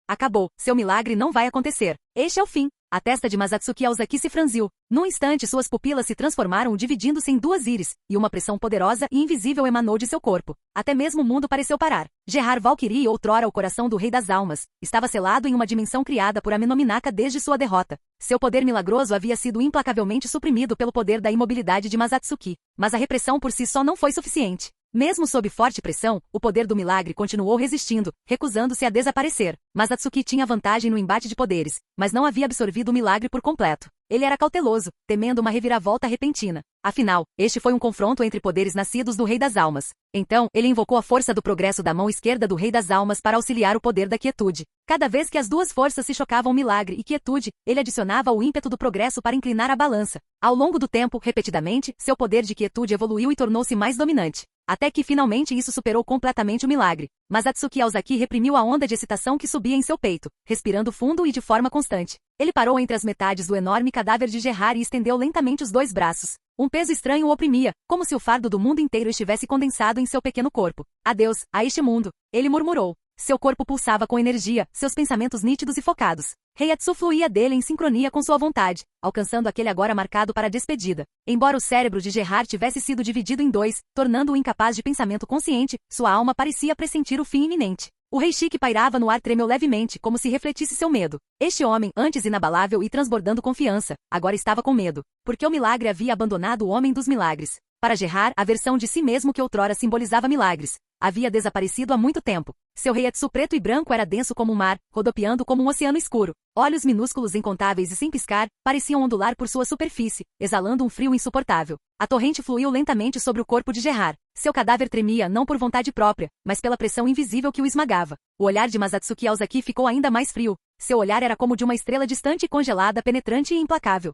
Speaker 2: Acabou. Seu milagre não vai acontecer. Este é o fim. A testa de Masatsuki Aozaki se franziu. Num instante, suas pupilas se transformaram dividindo-se em duas íris, e uma pressão poderosa e invisível emanou de seu corpo. Até mesmo o mundo pareceu parar. Gerard Valkyrie, outrora o coração do Rei das Almas, estava selado em uma dimensão criada por Amenominaka desde sua derrota. Seu poder milagroso havia sido implacavelmente suprimido pelo poder da imobilidade de Masatsuki. Mas a repressão por si só não foi suficiente. Mesmo sob forte pressão, o poder do milagre continuou resistindo, recusando-se a desaparecer. Masatsuki tinha vantagem no embate de poderes, mas não havia absorvido o milagre por completo. Ele era cauteloso, temendo uma reviravolta repentina. Afinal, este foi um confronto entre poderes nascidos do Rei das Almas. Então, ele invocou a força do progresso da mão esquerda do Rei das Almas para auxiliar o poder da quietude. Cada vez que as duas forças se chocavam milagre e quietude, ele adicionava o ímpeto do progresso para inclinar a balança. Ao longo do tempo, repetidamente, seu poder de quietude evoluiu e tornou-se mais dominante. Até que finalmente isso superou completamente o milagre. Masatsuki Aozaki reprimiu a onda de excitação que subia em seu peito, respirando fundo e de forma constante. Ele parou entre as metades do enorme cadáver de Gerard e estendeu lentamente os dois braços. Um peso estranho o oprimia, como se o fardo do mundo inteiro estivesse condensado em seu pequeno corpo. Adeus, a este mundo, ele murmurou. Seu corpo pulsava com energia, seus pensamentos nítidos e focados. Heiatsu fluía dele em sincronia com sua vontade, alcançando aquele agora marcado para a despedida. Embora o cérebro de Gerard tivesse sido dividido em dois, tornando-o incapaz de pensamento consciente, sua alma parecia pressentir o fim iminente. O reishi que pairava no ar tremeu levemente, como se refletisse seu medo. Este homem, antes inabalável e transbordando confiança, agora estava com medo, porque o milagre havia abandonado o homem dos milagres. Para Gerard, a versão de si mesmo que outrora simbolizava milagres, havia desaparecido há muito tempo. Seu Heiatsu preto e branco era denso como um mar, rodopiando como um oceano escuro. Olhos minúsculos incontáveis e sem piscar, pareciam ondular por sua superfície, exalando um frio insuportável. A torrente fluiu lentamente sobre o corpo de Gerard. Seu cadáver tremia não por vontade própria, mas pela pressão invisível que o esmagava. O olhar de Masatsuki Aozaki ficou ainda mais frio. Seu olhar era como de uma estrela distante e congelada, penetrante e implacável.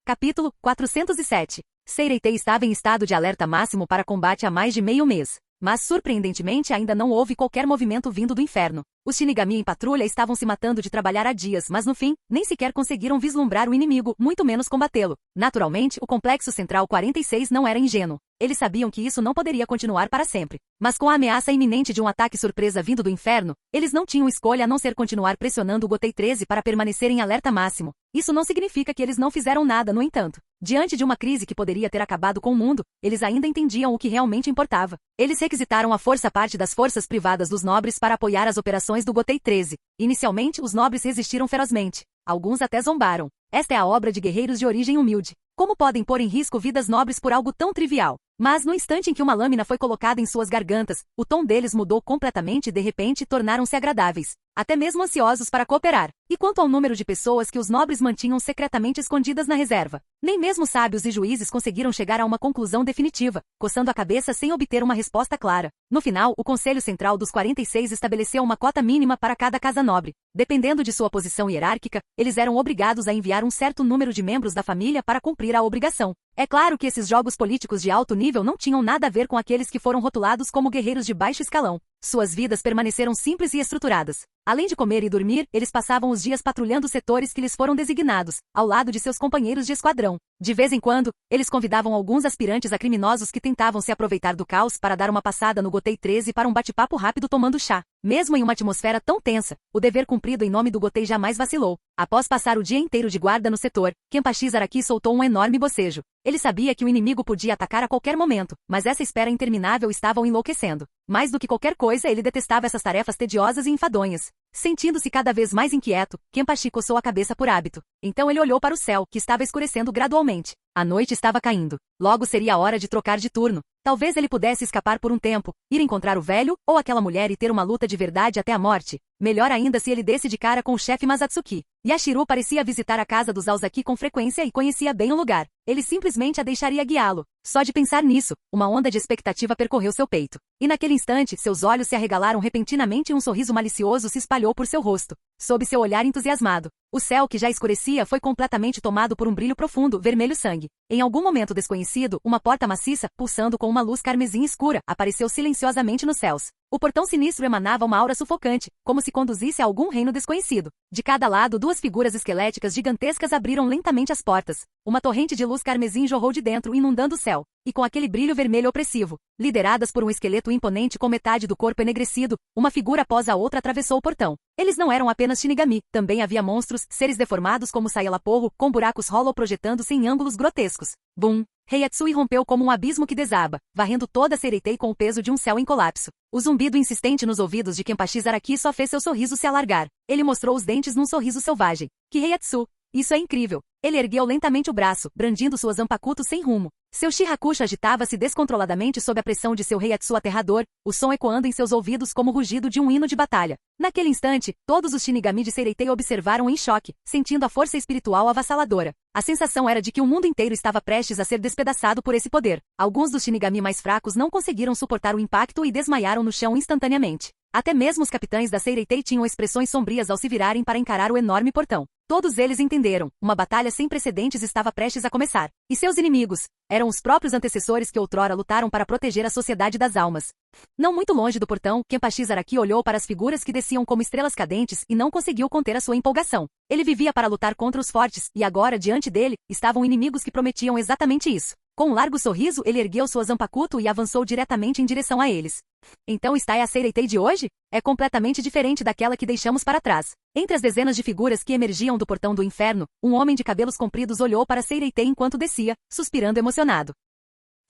Speaker 2: Capítulo 407. Seireitei estava em estado de alerta máximo para combate há mais de meio mês. Mas, surpreendentemente, ainda não houve qualquer movimento vindo do inferno. Os Shinigami em patrulha estavam se matando de trabalhar há dias, mas no fim, nem sequer conseguiram vislumbrar o inimigo, muito menos combatê-lo. Naturalmente, o Complexo Central 46 não era ingênuo. Eles sabiam que isso não poderia continuar para sempre. Mas com a ameaça iminente de um ataque surpresa vindo do inferno, eles não tinham escolha a não ser continuar pressionando o Gotei 13 para permanecer em alerta máximo. Isso não significa que eles não fizeram nada, no entanto. Diante de uma crise que poderia ter acabado com o mundo, eles ainda entendiam o que realmente importava. Eles requisitaram a força parte das forças privadas dos nobres para apoiar as operações do Gotei 13. Inicialmente, os nobres resistiram ferozmente. Alguns até zombaram. Esta é a obra de guerreiros de origem humilde. Como podem pôr em risco vidas nobres por algo tão trivial? Mas no instante em que uma lâmina foi colocada em suas gargantas, o tom deles mudou completamente e de repente tornaram-se agradáveis, até mesmo ansiosos para cooperar. E quanto ao número de pessoas que os nobres mantinham secretamente escondidas na reserva? Nem mesmo sábios e juízes conseguiram chegar a uma conclusão definitiva, coçando a cabeça sem obter uma resposta clara. No final, o Conselho Central dos 46 estabeleceu uma cota mínima para cada casa nobre. Dependendo de sua posição hierárquica, eles eram obrigados a enviar um certo número de membros da família para cumprir a obrigação. É claro que esses jogos políticos de alto nível não tinham nada a ver com aqueles que foram rotulados como guerreiros de baixo escalão. Suas vidas permaneceram simples e estruturadas. Além de comer e dormir, eles passavam os dias patrulhando setores que lhes foram designados, ao lado de seus companheiros de esquadrão. De vez em quando, eles convidavam alguns aspirantes a criminosos que tentavam se aproveitar do caos para dar uma passada no Gotei 13 para um bate-papo rápido tomando chá. Mesmo em uma atmosfera tão tensa, o dever cumprido em nome do Gotei jamais vacilou. Após passar o dia inteiro de guarda no setor, Kenpachi Zaraki soltou um enorme bocejo. Ele sabia que o inimigo podia atacar a qualquer momento, mas essa espera interminável estava o enlouquecendo. Mais do que qualquer coisa, ele detestava essas tarefas tediosas e enfadonhas. Sentindo-se cada vez mais inquieto, Kenpachi coçou a cabeça por hábito. Então ele olhou para o céu, que estava escurecendo gradualmente. A noite estava caindo. Logo seria a hora de trocar de turno. Talvez ele pudesse escapar por um tempo, ir encontrar o velho ou aquela mulher e ter uma luta de verdade até a morte. Melhor ainda se ele desse de cara com o chefe Masatsuki. Yashiro parecia visitar a casa dos Aozaki com frequência e conhecia bem o lugar. Ele simplesmente a deixaria guiá-lo. Só de pensar nisso, uma onda de expectativa percorreu seu peito. E naquele instante, seus olhos se arregalaram repentinamente e um sorriso malicioso se espalhou por seu rosto. Sob seu olhar entusiasmado, o céu que já escurecia foi completamente tomado por um brilho profundo, vermelho sangue. Em algum momento desconhecido, uma porta maciça, pulsando com uma luz carmesim escura, apareceu silenciosamente nos céus. O portão sinistro emanava uma aura sufocante, como se conduzisse a algum reino desconhecido. De cada lado, duas figuras esqueléticas gigantescas abriram lentamente as portas. Uma torrente de luz carmesim jorrou de dentro, inundando o céu. E com aquele brilho vermelho opressivo, lideradas por um esqueleto imponente com metade do corpo enegrecido, uma figura após a outra atravessou o portão. Eles não eram apenas Shinigami, também havia monstros, seres deformados como Sayalaporro, com buracos hollow projetando-se em ângulos grotescos. Bum! Heihatsui rompeu como um abismo que desaba, varrendo toda a Seireitei com o peso de um céu em colapso. O zumbido insistente nos ouvidos de Kenpachi Zaraki só fez seu sorriso se alargar. Ele mostrou os dentes num sorriso selvagem. Que Heihatsu! Isso é incrível! Ele ergueu lentamente o braço, brandindo suas Zanpakuto sem rumo. Seu Shirakusha agitava-se descontroladamente sob a pressão de seu Heihatsu aterrador, o som ecoando em seus ouvidos como o rugido de um hino de batalha. Naquele instante, todos os Shinigami de Seireitei observaram em choque, sentindo a força espiritual avassaladora. A sensação era de que o mundo inteiro estava prestes a ser despedaçado por esse poder. Alguns dos Shinigami mais fracos não conseguiram suportar o impacto e desmaiaram no chão instantaneamente. Até mesmo os capitães da Seireitei tinham expressões sombrias ao se virarem para encarar o enorme portão. Todos eles entenderam, uma batalha sem precedentes estava prestes a começar. E seus inimigos eram os próprios antecessores que outrora lutaram para proteger a Sociedade das Almas. Não muito longe do portão, Kenpachi Zaraki olhou para as figuras que desciam como estrelas cadentes e não conseguiu conter a sua empolgação. Ele vivia para lutar contra os fortes, e agora, diante dele, estavam inimigos que prometiam exatamente isso. Com um largo sorriso, ele ergueu sua Zanpakuto e avançou diretamente em direção a eles. Então está a Seireitei de hoje? É completamente diferente daquela que deixamos para trás. Entre as dezenas de figuras que emergiam do portão do inferno, um homem de cabelos compridos olhou para Seireitei enquanto descia, suspirando emocionado.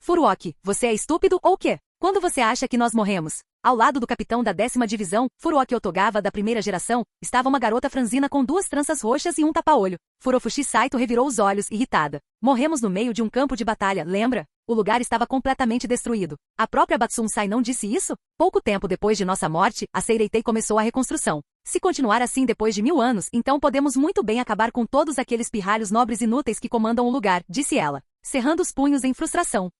Speaker 2: Furuoki, você é estúpido ou quê? Quando você acha que nós morremos? Ao lado do capitão da 10ª divisão, Furuoki Otogawa da primeira geração, estava uma garota franzina com duas tranças roxas e um tapa-olho. Furofushi Saito revirou os olhos, irritada. Morremos no meio de um campo de batalha, lembra? O lugar estava completamente destruído. A própria Batsunsai não disse isso? Pouco tempo depois de nossa morte, a Seireitei começou a reconstrução. Se continuar assim depois de 1000 anos, então podemos muito bem acabar com todos aqueles pirralhos nobres inúteis que comandam o lugar, disse ela. cerrando os punhos em frustração.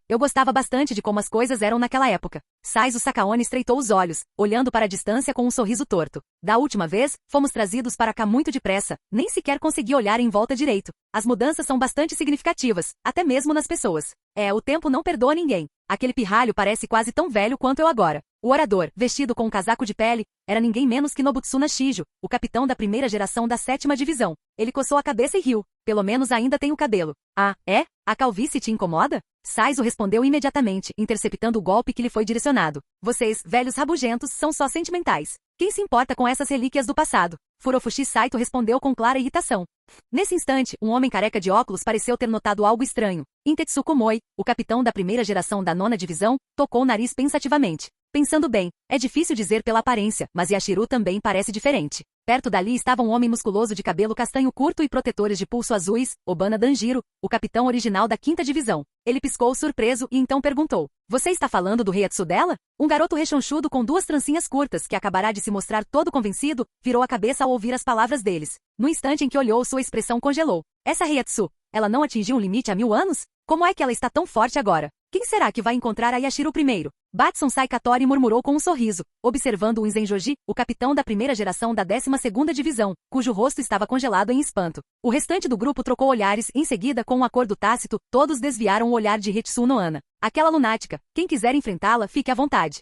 Speaker 2: Eu gostava bastante de como as coisas eram naquela época. Saizo Sakaone estreitou os olhos, olhando para a distância com um sorriso torto. Da última vez, fomos trazidos para cá muito depressa, nem sequer consegui olhar em volta direito. As mudanças são bastante significativas, até mesmo nas pessoas. O tempo não perdoa ninguém. Aquele pirralho parece quase tão velho quanto eu agora. O orador, vestido com um casaco de pele, era ninguém menos que Nobutsuna Shijo, o capitão da primeira geração da 7ª divisão. Ele coçou a cabeça e riu. Pelo menos ainda tem o cabelo. Ah, é? A calvície te incomoda? Saizo respondeu imediatamente, interceptando o golpe que lhe foi direcionado. Vocês, velhos rabugentos, são só sentimentais. Quem se importa com essas relíquias do passado? Furofushi Saito respondeu com clara irritação. Nesse instante, um homem careca de óculos pareceu ter notado algo estranho. Intetsuko Moi, o capitão da primeira geração da 9ª divisão, tocou o nariz pensativamente. Pensando bem, é difícil dizer pela aparência, mas Yashiru também parece diferente. Perto dali estava um homem musculoso de cabelo castanho curto e protetores de pulso azuis, Obana Danjiro, o capitão original da 5ª divisão. Ele piscou surpreso e então perguntou: Você está falando do Heiatsu dela? Um garoto rechonchudo com 2 trancinhas curtas, que acabará de se mostrar todo convencido, virou a cabeça ao ouvir as palavras deles. No instante em que olhou, sua expressão congelou. Essa Heiatsu, ela não atingiu um limite há 1000 anos? Como é que ela está tão forte agora? Quem será que vai encontrar a Yashiro primeiro? Batson Saikatori murmurou com um sorriso, observando o Zenjoji, o capitão da primeira geração da 12ª divisão, cujo rosto estava congelado em espanto. O restante do grupo trocou olhares e em seguida, com um acordo tácito, todos desviaram o olhar de Hitsuno Ana. Aquela lunática, quem quiser enfrentá-la, fique à vontade.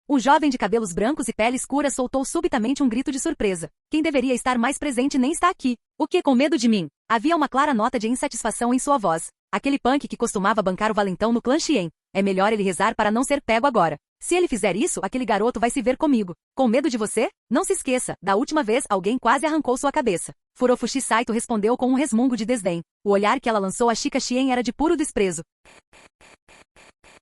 Speaker 2: O jovem de cabelos brancos e pele escura soltou subitamente um grito de surpresa. Quem deveria estar mais presente nem está aqui. O que, com medo de mim? Havia uma clara nota de insatisfação em sua voz. Aquele punk que costumava bancar o valentão no clã Xien. É melhor ele rezar para não ser pego agora. Se ele fizer isso, aquele garoto vai se ver comigo. Com medo de você? Não se esqueça, da última vez alguém quase arrancou sua cabeça. Furofushi Saito respondeu com um resmungo de desdém. O olhar que ela lançou a Shika Xien era de puro desprezo.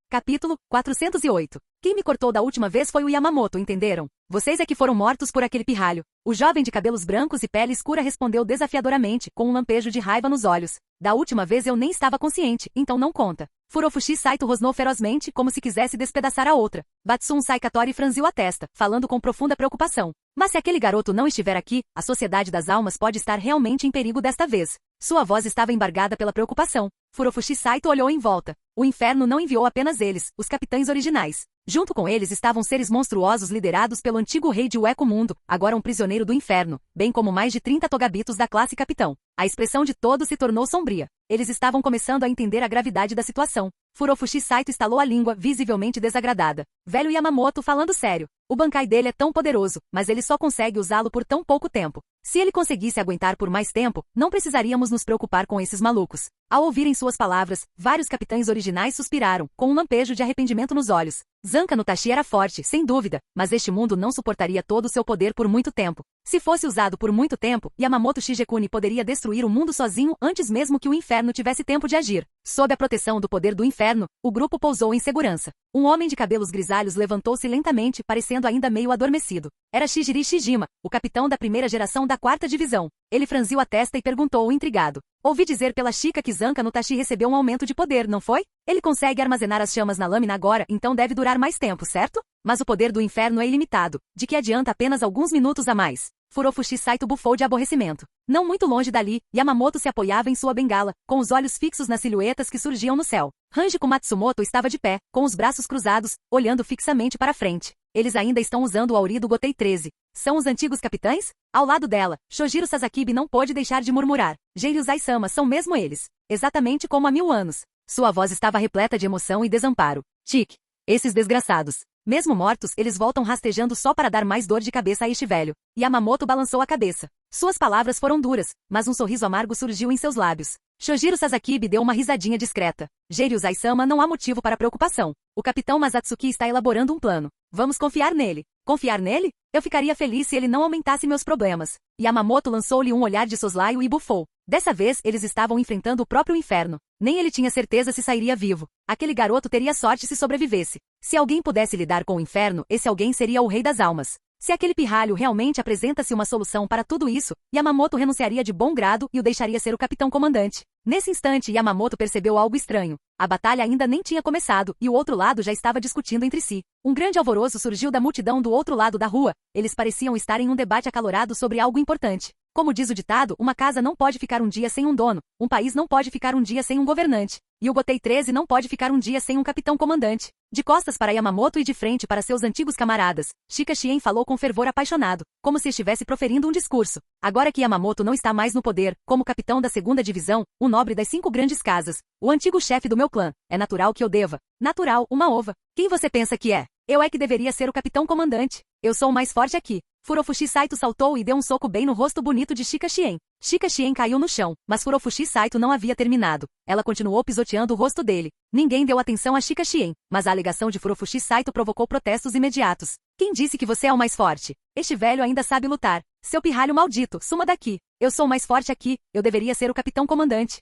Speaker 2: Capítulo 408. Quem me cortou da última vez foi o Yamamoto, entenderam? Vocês é que foram mortos por aquele pirralho. O jovem de cabelos brancos e pele escura respondeu desafiadoramente, com um lampejo de raiva nos olhos. Da última vez eu nem estava consciente, então não conta. Furofushi Saito rosnou ferozmente, como se quisesse despedaçar a outra. Batsun Saikatori franziu a testa, falando com profunda preocupação. Mas se aquele garoto não estiver aqui, a Sociedade das Almas pode estar realmente em perigo desta vez. Sua voz estava embargada pela preocupação. Furofushi Saito olhou em volta. O inferno não enviou apenas eles, os capitães originais. Junto com eles estavam seres monstruosos liderados pelo antigo rei de Ueco Mundo, agora um prisioneiro do inferno, bem como mais de 30 togabitos da classe capitão. A expressão de todos se tornou sombria. Eles estavam começando a entender a gravidade da situação. Furofushi Saito estalou a língua, visivelmente desagradada. Velho Yamamoto falando sério. O Bankai dele é tão poderoso, mas ele só consegue usá-lo por tão pouco tempo. Se ele conseguisse aguentar por mais tempo, não precisaríamos nos preocupar com esses malucos. Ao ouvirem suas palavras, vários capitães originais suspiraram, com um lampejo de arrependimento nos olhos. Zanka no Tashi era forte, sem dúvida, mas este mundo não suportaria todo o seu poder por muito tempo. Se fosse usado por muito tempo, Yamamoto Shigekuni poderia destruir o mundo sozinho antes mesmo que o inferno tivesse tempo de agir. Sob a proteção do poder do inferno, o grupo pousou em segurança. Um homem de cabelos grisalhos levantou-se lentamente, parecendo ainda meio adormecido. Era Shijiri Shijima, o capitão da primeira geração da 4ª divisão. Ele franziu a testa e perguntou intrigado. Ouvi dizer pela Shika que Zanka no Tashi recebeu um aumento de poder, não foi? Ele consegue armazenar as chamas na lâmina agora, então deve durar mais tempo, certo? Mas o poder do inferno é ilimitado. De que adianta apenas alguns minutos a mais? Furofushi Saito bufou de aborrecimento. Não muito longe dali, Yamamoto se apoiava em sua bengala, com os olhos fixos nas silhuetas que surgiam no céu. Hanjiko Matsumoto estava de pé, com os braços cruzados, olhando fixamente para frente. Eles ainda estão usando o Auri do Gotei 13. São os antigos capitães? Ao lado dela, Shojiro Sasakibe não pôde deixar de murmurar. Geiryu-Zai-sama são mesmo eles. Exatamente como há 1000 anos. Sua voz estava repleta de emoção e desamparo. Tique. Esses desgraçados. Mesmo mortos, eles voltam rastejando só para dar mais dor de cabeça a este velho. Yamamoto balançou a cabeça. Suas palavras foram duras, mas um sorriso amargo surgiu em seus lábios. Shojiro Sasakibe deu uma risadinha discreta. Geiryu-Zai-sama não há motivo para preocupação. O capitão Masatsuki está elaborando um plano. Vamos confiar nele. Confiar nele? Eu ficaria feliz se ele não aumentasse meus problemas. Yamamoto lançou-lhe um olhar de soslaio e bufou. Dessa vez, eles estavam enfrentando o próprio inferno. Nem ele tinha certeza se sairia vivo. Aquele garoto teria sorte se sobrevivesse. Se alguém pudesse lidar com o inferno, esse alguém seria o Rei das Almas. Se aquele pirralho realmente apresenta-se uma solução para tudo isso, Yamamoto renunciaria de bom grado e o deixaria ser o capitão comandante. Nesse instante, Yamamoto percebeu algo estranho. A batalha ainda nem tinha começado, e o outro lado já estava discutindo entre si. Um grande alvoroço surgiu da multidão do outro lado da rua. Eles pareciam estar em um debate acalorado sobre algo importante. Como diz o ditado, uma casa não pode ficar um dia sem um dono, um país não pode ficar um dia sem um governante. E o Gotei 13 não pode ficar um dia sem um capitão-comandante. De costas para Yamamoto e de frente para seus antigos camaradas, Shika Chien falou com fervor apaixonado, como se estivesse proferindo um discurso. Agora que Yamamoto não está mais no poder, como capitão da 2ª divisão, o nobre das 5 grandes casas, o antigo chefe do meu clã, é natural que eu deva. Natural, uma ova. Quem você pensa que é? Eu é que deveria ser o capitão-comandante. Eu sou o mais forte aqui. Furofushi Saito saltou e deu um soco bem no rosto bonito de Shika Chien. Shika Chien caiu no chão, mas Furofushi Saito não havia terminado. Ela continuou pisoteando o rosto dele. Ninguém deu atenção a Shika Chien, mas a alegação de Furofushi Saito provocou protestos imediatos. Quem disse que você é o mais forte? Este velho ainda sabe lutar. Seu pirralho maldito, suma daqui. Eu sou o mais forte aqui, eu deveria ser o capitão-comandante.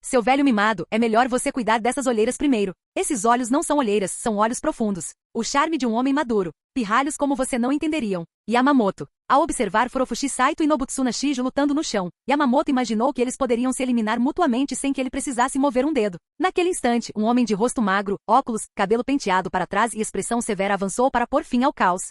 Speaker 2: Seu velho mimado, é melhor você cuidar dessas olheiras primeiro. Esses olhos não são olheiras, são olhos profundos. O charme de um homem maduro. Pirralhos como você não entenderiam. Yamamoto. Ao observar Furofushi Saito e Nobutsuna Shijo lutando no chão, Yamamoto imaginou que eles poderiam se eliminar mutuamente sem que ele precisasse mover um dedo. Naquele instante, um homem de rosto magro, óculos, cabelo penteado para trás e expressão severa avançou para pôr fim ao caos.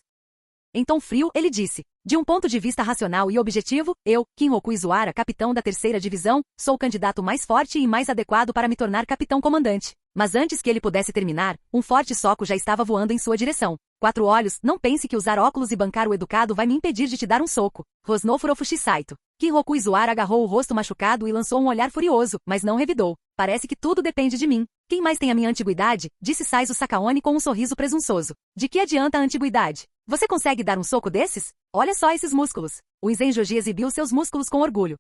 Speaker 2: Em tom frio, ele disse: de um ponto de vista racional e objetivo, eu, Kinroku Izuara, capitão da 3ª divisão, sou o candidato mais forte e mais adequado para me tornar capitão-comandante. Mas antes que ele pudesse terminar, um forte soco já estava voando em sua direção. 4 olhos, não pense que usar óculos e bancar o educado vai me impedir de te dar um soco. Rosnou Furofushi Saito. Kinroku Izuara agarrou o rosto machucado e lançou um olhar furioso, mas não revidou. Parece que tudo depende de mim. Quem mais tem a minha antiguidade? Disse Saizo Sakaone com um sorriso presunçoso. De que adianta a antiguidade? Você consegue dar um soco desses? Olha só esses músculos. O Izenjoji exibiu seus músculos com orgulho.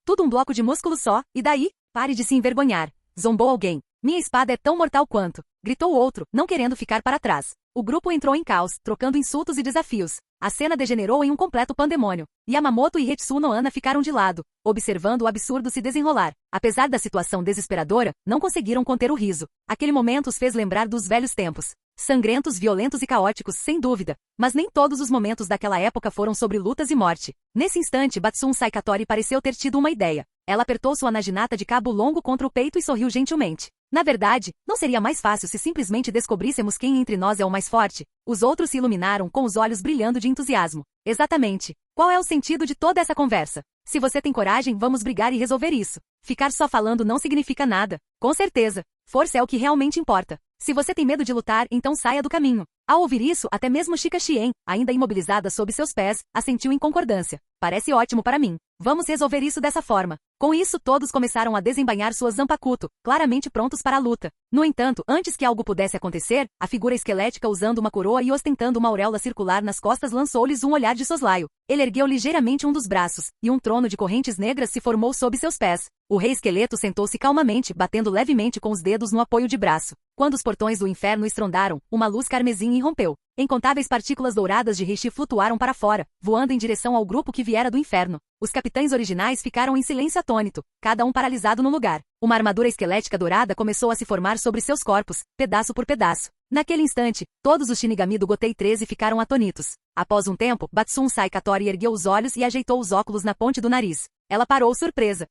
Speaker 2: Tudo um bloco de músculos só, e daí? Pare de se envergonhar. Zombou alguém. Minha espada é tão mortal quanto. Gritou o outro, não querendo ficar para trás. O grupo entrou em caos, trocando insultos e desafios. A cena degenerou em um completo pandemônio. Yamamoto e Hetsu no Ana ficaram de lado, observando o absurdo se desenrolar. Apesar da situação desesperadora, não conseguiram conter o riso. Aquele momento os fez lembrar dos velhos tempos. Sangrentos, violentos e caóticos, sem dúvida. Mas nem todos os momentos daquela época foram sobre lutas e morte. Nesse instante, Batsun Saikatori pareceu ter tido uma ideia. Ela apertou sua naginata de cabo longo contra o peito e sorriu gentilmente. Na verdade, não seria mais fácil se simplesmente descobríssemos quem entre nós é o mais forte? Os outros se iluminaram com os olhos brilhando de entusiasmo. Exatamente. Qual é o sentido de toda essa conversa? Se você tem coragem, vamos brigar e resolver isso. Ficar só falando não significa nada. Com certeza. Força é o que realmente importa. Se você tem medo de lutar, então saia do caminho. Ao ouvir isso, até mesmo Shika Chien, ainda imobilizada sob seus pés, assentiu em concordância. Parece ótimo para mim. Vamos resolver isso dessa forma. Com isso, todos começaram a desembainhar suas zanpakuto, claramente prontos para a luta. No entanto, antes que algo pudesse acontecer, a figura esquelética usando uma coroa e ostentando uma auréola circular nas costas lançou-lhes um olhar de soslaio. Ele ergueu ligeiramente um dos braços, e um trono de correntes negras se formou sob seus pés. O rei esqueleto sentou-se calmamente, batendo levemente com os dedos no apoio de braço. Quando os portões do inferno estrondaram, uma luz carmesim irrompeu. Incontáveis partículas douradas de reishi flutuaram para fora, voando em direção ao grupo que viera do inferno. Os capitães originais ficaram em silêncio atônito, cada um paralisado no lugar. Uma armadura esquelética dourada começou a se formar sobre seus corpos, pedaço por pedaço. Naquele instante, todos os Shinigami do Gotei 13 ficaram atônitos. Após um tempo, Batsun Saikatori ergueu os olhos e ajeitou os óculos na ponte do nariz. Ela parou surpresa.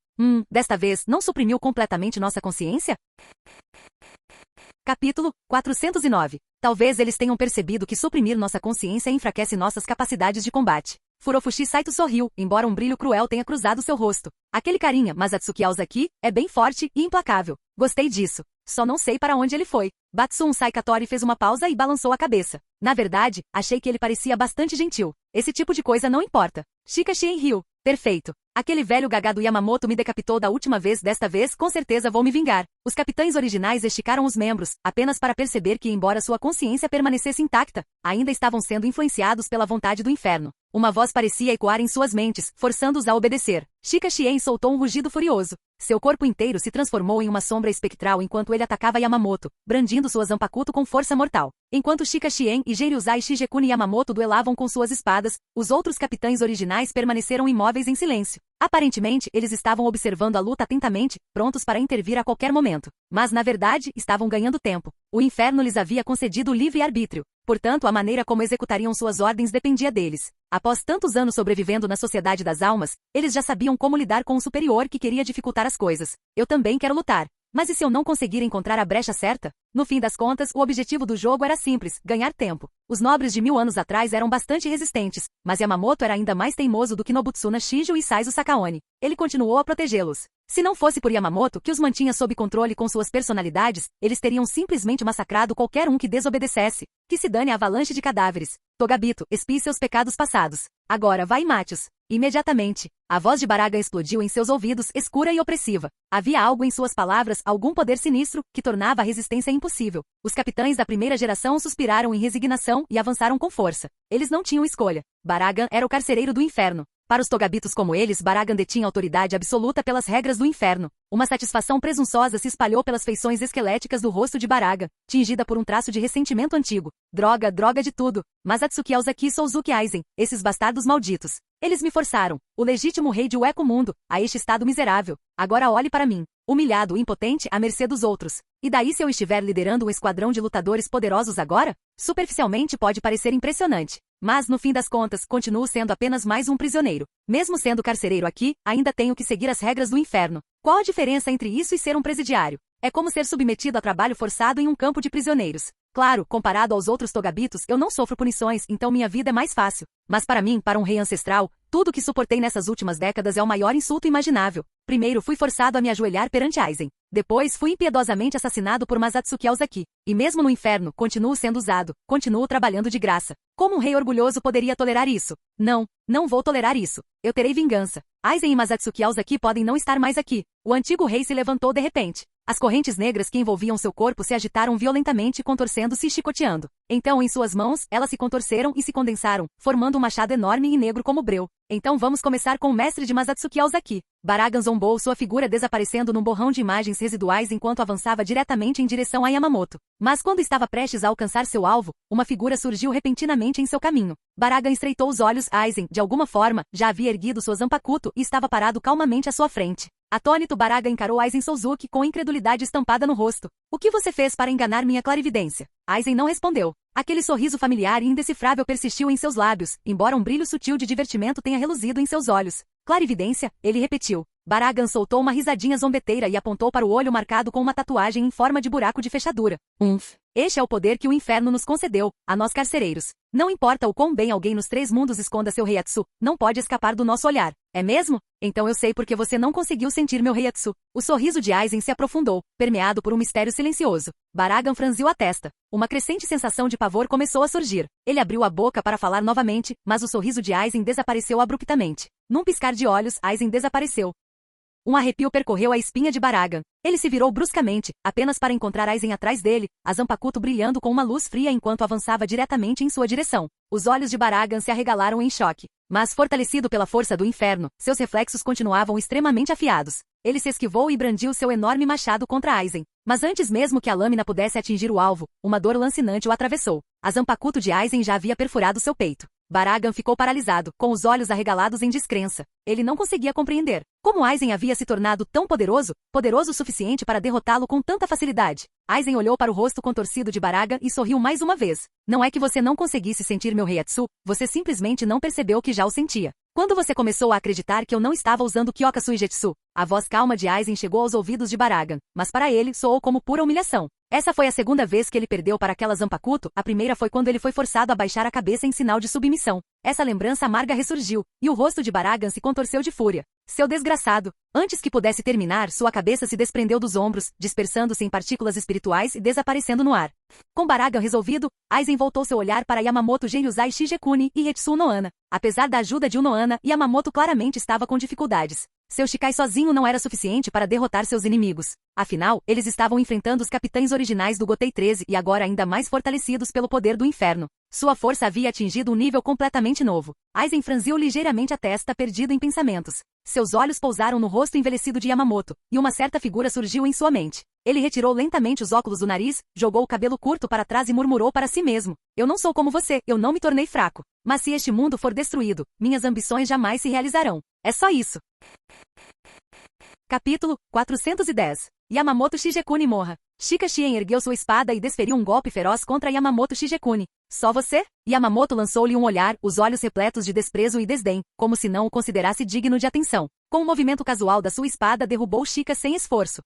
Speaker 2: Desta vez, não suprimiu completamente nossa consciência? Capítulo 409. Talvez eles tenham percebido que suprimir nossa consciência enfraquece nossas capacidades de combate. Furofushi Saito sorriu, embora um brilho cruel tenha cruzado seu rosto. Aquele carinha, Masatsuki Aozaki, é bem forte e implacável. Gostei disso. Só não sei para onde ele foi. Batsun Saikatori fez uma pausa e balançou a cabeça. Na verdade, achei que ele parecia bastante gentil. Esse tipo de coisa não importa. Shika Chien riu. Perfeito. Aquele velho gagado Yamamoto me decapitou da última vez, desta vez com certeza vou me vingar. Os capitães originais esticaram os membros, apenas para perceber que embora sua consciência permanecesse intacta, ainda estavam sendo influenciados pela vontade do inferno. Uma voz parecia ecoar em suas mentes, forçando-os a obedecer. Shika Chien soltou um rugido furioso. Seu corpo inteiro se transformou em uma sombra espectral enquanto ele atacava Yamamoto, brandindo sua zanpakuto com força mortal. Enquanto Shika Chien e Geiruzai Shigekuni Yamamoto duelavam com suas espadas, os outros capitães originais permaneceram imóveis em silêncio. Aparentemente, eles estavam observando a luta atentamente, prontos para intervir a qualquer momento. Mas, na verdade, estavam ganhando tempo. O inferno lhes havia concedido o livre-arbítrio. Portanto, a maneira como executariam suas ordens dependia deles. Após tantos anos sobrevivendo na sociedade das almas, eles já sabiam como lidar com o superior que queria dificultar as coisas. Eu também quero lutar. Mas e se eu não conseguir encontrar a brecha certa? No fim das contas, o objetivo do jogo era simples, ganhar tempo. Os nobres de 1000 anos atrás eram bastante resistentes, mas Yamamoto era ainda mais teimoso do que Nobutsuna Shijo e Saizo Sakaone. Ele continuou a protegê-los. Se não fosse por Yamamoto, que os mantinha sob controle com suas personalidades, eles teriam simplesmente massacrado qualquer um que desobedecesse. Que se dane a avalanche de cadáveres. Togabito, expie seus pecados passados. Agora vai e mate-os. Imediatamente, a voz de Baraga explodiu em seus ouvidos, escura e opressiva. Havia algo em suas palavras, algum poder sinistro, que tornava a resistência impossível. Os capitães da primeira geração suspiraram em resignação e avançaram com força. Eles não tinham escolha. Baragan era o carcereiro do inferno. Para os togabitos como eles, Baragan detinha autoridade absoluta pelas regras do inferno. Uma satisfação presunçosa se espalhou pelas feições esqueléticas do rosto de Baragan, tingida por um traço de ressentimento antigo. Droga, droga de tudo. Mas Atsuki Aozaki e Souzuki Aizen, esses bastardos malditos. Eles me forçaram, o legítimo rei de Ueco Mundo, a este estado miserável. Agora olhe para mim, humilhado, impotente, à mercê dos outros. E daí se eu estiver liderando um esquadrão de lutadores poderosos agora? Superficialmente pode parecer impressionante. Mas, no fim das contas, continuo sendo apenas mais um prisioneiro. Mesmo sendo carcereiro aqui, ainda tenho que seguir as regras do inferno. Qual a diferença entre isso e ser um presidiário? É como ser submetido a trabalho forçado em um campo de prisioneiros. Claro, comparado aos outros togabitos, eu não sofro punições, então minha vida é mais fácil. Mas para mim, para um rei ancestral, tudo que suportei nessas últimas décadas é o maior insulto imaginável. Primeiro fui forçado a me ajoelhar perante Aizen. Depois fui impiedosamente assassinado por Masatsuki Aozaki. E mesmo no inferno, continuo sendo usado, continuo trabalhando de graça. Como um rei orgulhoso poderia tolerar isso? Não, não vou tolerar isso. Eu terei vingança. Aizen e Masatsuki Aozaki podem não estar mais aqui. O antigo rei se levantou de repente. As correntes negras que envolviam seu corpo se agitaram violentamente, contorcendo-se e chicoteando. Então, em suas mãos, elas se contorceram e se condensaram, formando um machado enorme e negro como breu. Então vamos começar com o mestre de Masatsuki Aozaki. Baragan zombou, sua figura desaparecendo num borrão de imagens residuais enquanto avançava diretamente em direção a Yamamoto. Mas quando estava prestes a alcançar seu alvo, uma figura surgiu repentinamente em seu caminho. Baragan estreitou os olhos. Aizen, de alguma forma, já havia erguido sua zanpakuto e estava parado calmamente à sua frente. Atônito, Baraga encarou Aizen Souzuki com incredulidade estampada no rosto. O que você fez para enganar minha clarividência? Aizen não respondeu. Aquele sorriso familiar e indecifrável persistiu em seus lábios, embora um brilho sutil de divertimento tenha reluzido em seus olhos. Clarividência? Ele repetiu. Baragan soltou uma risadinha zombeteira e apontou para o olho marcado com uma tatuagem em forma de buraco de fechadura. Este é o poder que o inferno nos concedeu, a nós carcereiros. Não importa o quão bem alguém nos 3 mundos esconda seu Reiatsu, não pode escapar do nosso olhar. É mesmo? Então eu sei porque você não conseguiu sentir meu Reiatsu. O sorriso de Aizen se aprofundou, permeado por um mistério silencioso. Baragan franziu a testa. Uma crescente sensação de pavor começou a surgir. Ele abriu a boca para falar novamente, mas o sorriso de Aizen desapareceu abruptamente. Num piscar de olhos, Aizen desapareceu. Um arrepio percorreu a espinha de Baragan. Ele se virou bruscamente, apenas para encontrar Aizen atrás dele, a zanpakuto brilhando com uma luz fria enquanto avançava diretamente em sua direção. Os olhos de Baragan se arregalaram em choque. Mas, fortalecido pela força do inferno, seus reflexos continuavam extremamente afiados. Ele se esquivou e brandiu seu enorme machado contra Aizen. Mas antes mesmo que a lâmina pudesse atingir o alvo, uma dor lancinante o atravessou. A zanpakuto de Aizen já havia perfurado seu peito. Baragan ficou paralisado, com os olhos arregalados em descrença. Ele não conseguia compreender como Aizen havia se tornado tão poderoso, poderoso o suficiente para derrotá-lo com tanta facilidade. Aizen olhou para o rosto contorcido de Baragan e sorriu mais uma vez. Não é que você não conseguisse sentir meu Reiatsu, você simplesmente não percebeu que já o sentia. Quando você começou a acreditar que eu não estava usando Kyoka Suigetsu, a voz calma de Aizen chegou aos ouvidos de Baragan, mas para ele soou como pura humilhação. Essa foi a segunda vez que ele perdeu para aquela zanpakuto, a primeira foi quando ele foi forçado a baixar a cabeça em sinal de submissão. Essa lembrança amarga ressurgiu, e o rosto de Baragan se contorceu de fúria. Seu desgraçado! Antes que pudesse terminar, sua cabeça se desprendeu dos ombros, dispersando-se em partículas espirituais e desaparecendo no ar. Com Baragan resolvido, Aizen voltou seu olhar para Yamamoto Genryusai Shigekuni e Hetsu Unohana. Apesar da ajuda de Unohana, Yamamoto claramente estava com dificuldades. Seu Shikai sozinho não era suficiente para derrotar seus inimigos. Afinal, eles estavam enfrentando os capitães originais do Gotei 13 e agora ainda mais fortalecidos pelo poder do inferno. Sua força havia atingido um nível completamente novo. Aizen franziu ligeiramente a testa, perdido em pensamentos. Seus olhos pousaram no rosto envelhecido de Yamamoto, e uma certa figura surgiu em sua mente. Ele retirou lentamente os óculos do nariz, jogou o cabelo curto para trás e murmurou para si mesmo. Eu não sou como você, eu não me tornei fraco. Mas se este mundo for destruído, minhas ambições jamais se realizarão. É só isso. Capítulo 410. Yamamoto Shigekuni morra. Shika Shien ergueu sua espada e desferiu um golpe feroz contra Yamamoto Shigekuni. Só você? Yamamoto lançou-lhe um olhar, os olhos repletos de desprezo e desdém, como se não o considerasse digno de atenção. Com um movimento casual da sua espada derrubou Shika sem esforço.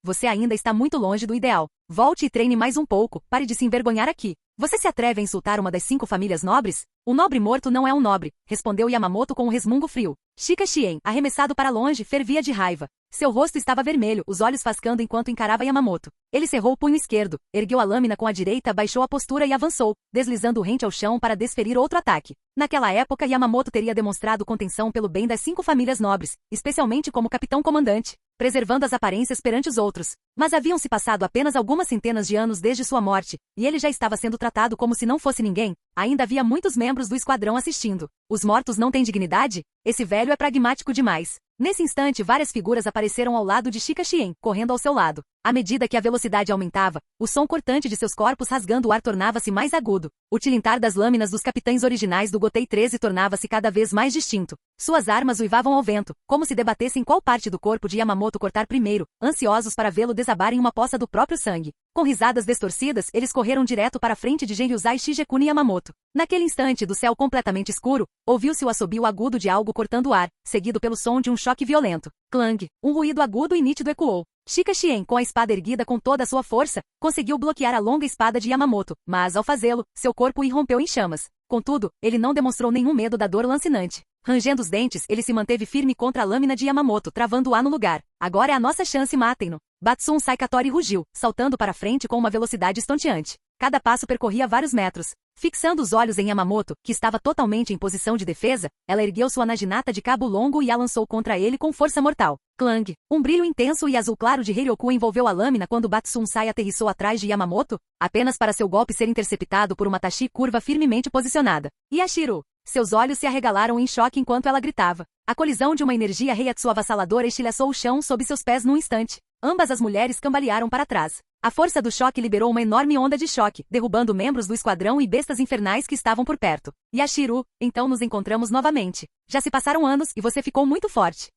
Speaker 2: você ainda está muito longe do ideal. Volte e treine mais um pouco, pare de se envergonhar aqui. Você se atreve a insultar uma das 5 famílias nobres? O nobre morto não é um nobre, respondeu Yamamoto com um resmungo frio. Shika Shien, arremessado para longe, fervia de raiva. Seu rosto estava vermelho, os olhos fascando enquanto encarava Yamamoto. Ele cerrou o punho esquerdo, ergueu a lâmina com a direita, baixou a postura e avançou, deslizando rente ao chão para desferir outro ataque. Naquela época, Yamamoto teria demonstrado contenção pelo bem das 5 famílias nobres, especialmente como capitão-comandante, preservando as aparências perante os outros. Mas haviam se passado apenas algumas centenas de anos desde sua morte, e ele já estava sendo tratado como se não fosse ninguém. Ainda havia muitos membros do esquadrão assistindo. Os mortos não têm dignidade? Esse velho é pragmático demais. Nesse instante, várias figuras apareceram ao lado de Shika Shien, correndo ao seu lado. À medida que a velocidade aumentava, o som cortante de seus corpos rasgando o ar tornava-se mais agudo. O tilintar das lâminas dos capitães originais do Gotei 13 tornava-se cada vez mais distinto. Suas armas uivavam ao vento, como se debatessem qual parte do corpo de Yamamoto cortar primeiro, ansiosos para vê-lo desabar em uma poça do próprio sangue. Com risadas distorcidas, eles correram direto para a frente de Genryuzai Shigekuni Yamamoto. Naquele instante do céu completamente escuro, ouviu-se o assobio agudo de algo cortando o ar, seguido pelo som de um choque violento. Clang! Um ruído agudo e nítido ecoou. Shika Shien, com a espada erguida com toda a sua força, conseguiu bloquear a longa espada de Yamamoto, mas ao fazê-lo, seu corpo irrompeu em chamas. Contudo, ele não demonstrou nenhum medo da dor lancinante. Rangendo os dentes, ele se manteve firme contra a lâmina de Yamamoto, travando-a no lugar. Agora é a nossa chance, matem-no. Batsun Saikatori rugiu, saltando para frente com uma velocidade estonteante. Cada passo percorria vários metros. Fixando os olhos em Yamamoto, que estava totalmente em posição de defesa, ela ergueu sua naginata de cabo longo e a lançou contra ele com força mortal. Clang! Um brilho intenso e azul claro de Heiryoku envolveu a lâmina quando Batsun Sai aterrissou atrás de Yamamoto, apenas para seu golpe ser interceptado por uma tachi curva firmemente posicionada. Yashiro! Seus olhos se arregalaram em choque enquanto ela gritava. A colisão de uma energia Reiatsu avassaladora estilhaçou o chão sob seus pés num instante. Ambas as mulheres cambalearam para trás. A força do choque liberou uma enorme onda de choque, derrubando membros do esquadrão e bestas infernais que estavam por perto. Yashiro, então nos encontramos novamente. Já se passaram anos e você ficou muito forte.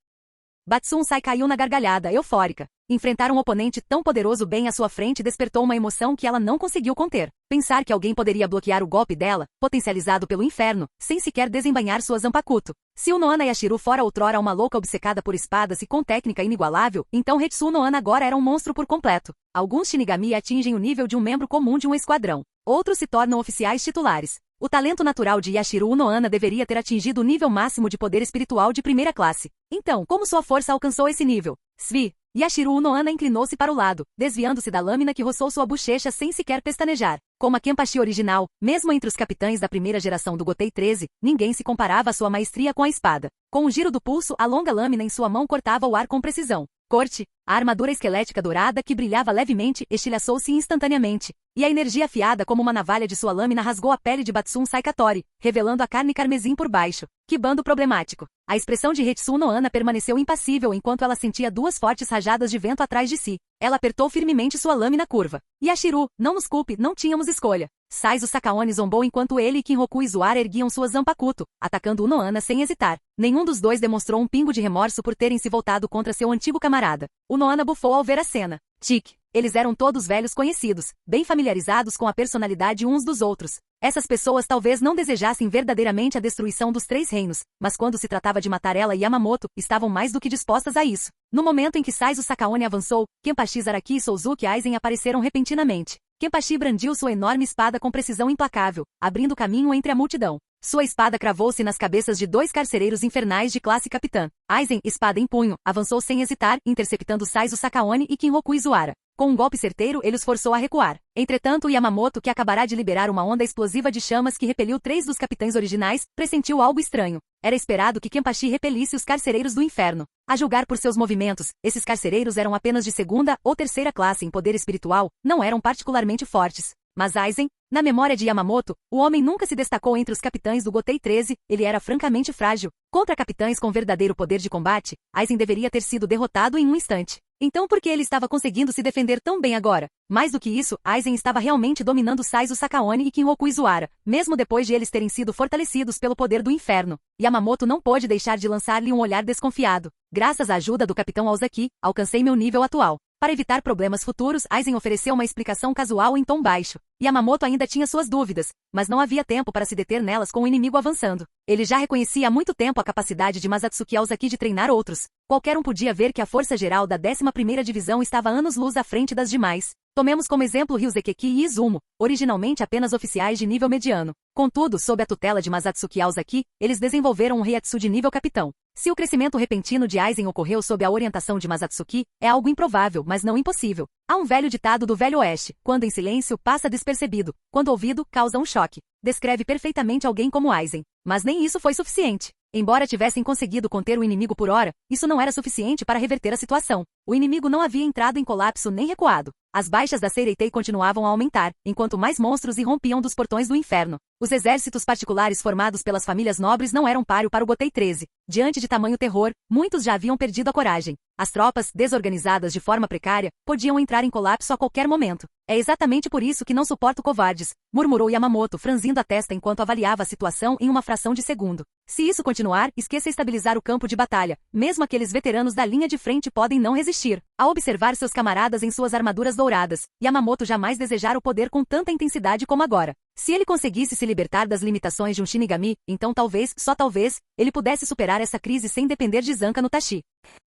Speaker 2: Batsun Sai caiu na gargalhada, eufórica. Enfrentar um oponente tão poderoso bem à sua frente despertou uma emoção que ela não conseguiu conter. Pensar que alguém poderia bloquear o golpe dela, potencializado pelo inferno, sem sequer desembainhar sua Zanpakuto. Se o Noana Yashiro fora outrora uma louca obcecada por espadas e com técnica inigualável, então Hetsu Noana agora era um monstro por completo. Alguns Shinigami atingem o nível de um membro comum de um esquadrão. Outros se tornam oficiais titulares. O talento natural de Yashiro Noana deveria ter atingido o nível máximo de poder espiritual de primeira classe. Então, como sua força alcançou esse nível? Svi! Yashiro Noana inclinou-se para o lado, desviando-se da lâmina que roçou sua bochecha sem sequer pestanejar. Como a Kenpachi original, mesmo entre os capitães da primeira geração do Gotei 13, ninguém se comparava à sua maestria com a espada. Com um giro do pulso, a longa lâmina em sua mão cortava o ar com precisão. Corte! A armadura esquelética dourada que brilhava levemente estilhaçou-se instantaneamente, e a energia afiada como uma navalha de sua lâmina rasgou a pele de Batsun Saikatori, revelando a carne carmesim por baixo. Que bando problemático! A expressão de Hetsu Noana permaneceu impassível enquanto ela sentia 2 fortes rajadas de vento atrás de si. Ela apertou firmemente sua lâmina curva. Yashiro, não nos culpe, não tínhamos escolha. Saizo Sakaone zombou enquanto ele e Kinroku Izuara erguiam suas Zanpakuto, atacando o Noana sem hesitar. Nenhum dos dois demonstrou um pingo de remorso por terem se voltado contra seu antigo camarada. O Noana bufou ao ver a cena. Tic! Eles eram todos velhos conhecidos, bem familiarizados com a personalidade uns dos outros. Essas pessoas talvez não desejassem verdadeiramente a destruição dos 3 reinos, mas quando se tratava de matar ela e Yamamoto, estavam mais do que dispostas a isso. No momento em que Saizo Sakaone avançou, Kenpachi Zaraki e Souzuki Aizen apareceram repentinamente. Kenpachi brandiu sua enorme espada com precisão implacável, abrindo caminho entre a multidão. Sua espada cravou-se nas cabeças de 2 carcereiros infernais de classe capitã. Aizen, espada em punho, avançou sem hesitar, interceptando Saizo Sakaone e Kinroku Izuara. Com um golpe certeiro, ele os forçou a recuar. Entretanto, Yamamoto, que acabará de liberar uma onda explosiva de chamas que repeliu 3 dos capitães originais, pressentiu algo estranho. Era esperado que Kenpachi repelisse os carcereiros do inferno. A julgar por seus movimentos, esses carcereiros eram apenas de 2ª ou 3ª classe em poder espiritual, não eram particularmente fortes. Mas Aizen, na memória de Yamamoto, o homem nunca se destacou entre os capitães do Gotei 13, ele era francamente frágil. Contra capitães com verdadeiro poder de combate, Aizen deveria ter sido derrotado em um instante. Então por que ele estava conseguindo se defender tão bem agora? Mais do que isso, Aizen estava realmente dominando Saizo Sakaone e Kinroku Izuara, mesmo depois de eles terem sido fortalecidos pelo poder do inferno. Yamamoto não pôde deixar de lançar-lhe um olhar desconfiado. Graças à ajuda do capitão Aozaki, alcancei meu nível atual. Para evitar problemas futuros, Aizen ofereceu uma explicação casual em tom baixo. Yamamoto ainda tinha suas dúvidas, mas não havia tempo para se deter nelas com o inimigo avançando. Ele já reconhecia há muito tempo a capacidade de Masatsuki Aozaki de treinar outros. qualquer um podia ver que a força geral da 11ª Divisão estava anos-luz à frente das demais. Tomemos como exemplo Ryuzeki e Izumo, originalmente apenas oficiais de nível mediano. Contudo, sob a tutela de Masatsuki Aozaki, eles desenvolveram um Reiatsu de nível capitão. Se o crescimento repentino de Aizen ocorreu sob a orientação de Masatsuki, é algo improvável, mas não impossível. Há um velho ditado do Velho Oeste: quando em silêncio, passa despercebido, quando ouvido, causa um choque. Descreve perfeitamente alguém como Aizen. Mas nem isso foi suficiente. Embora tivessem conseguido conter o inimigo por hora, isso não era suficiente para reverter a situação. O inimigo não havia entrado em colapso nem recuado. As baixas da Seireitei continuavam a aumentar, enquanto mais monstros irrompiam dos portões do inferno. Os exércitos particulares formados pelas famílias nobres não eram páreo para o Gotei 13. Diante de tamanho terror, muitos já haviam perdido a coragem. As tropas, desorganizadas de forma precária, podiam entrar em colapso a qualquer momento. É exatamente por isso que não suporto covardes, murmurou Yamamoto, franzindo a testa enquanto avaliava a situação em uma fração de segundo. Se isso continuar, esqueça estabilizar o campo de batalha. Mesmo aqueles veteranos da linha de frente podem não resistir. Ao observar seus camaradas em suas armaduras douradas, Yamamoto jamais desejara o poder com tanta intensidade como agora. Se ele conseguisse se libertar das limitações de um Shinigami, então talvez, só talvez, ele pudesse superar essa crise sem depender de Zanka no Tachi.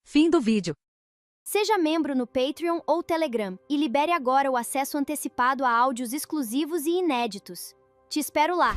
Speaker 2: Fim do vídeo.
Speaker 3: Seja membro no Patreon ou Telegram e libere agora o acesso antecipado a áudios exclusivos e inéditos. Te espero lá!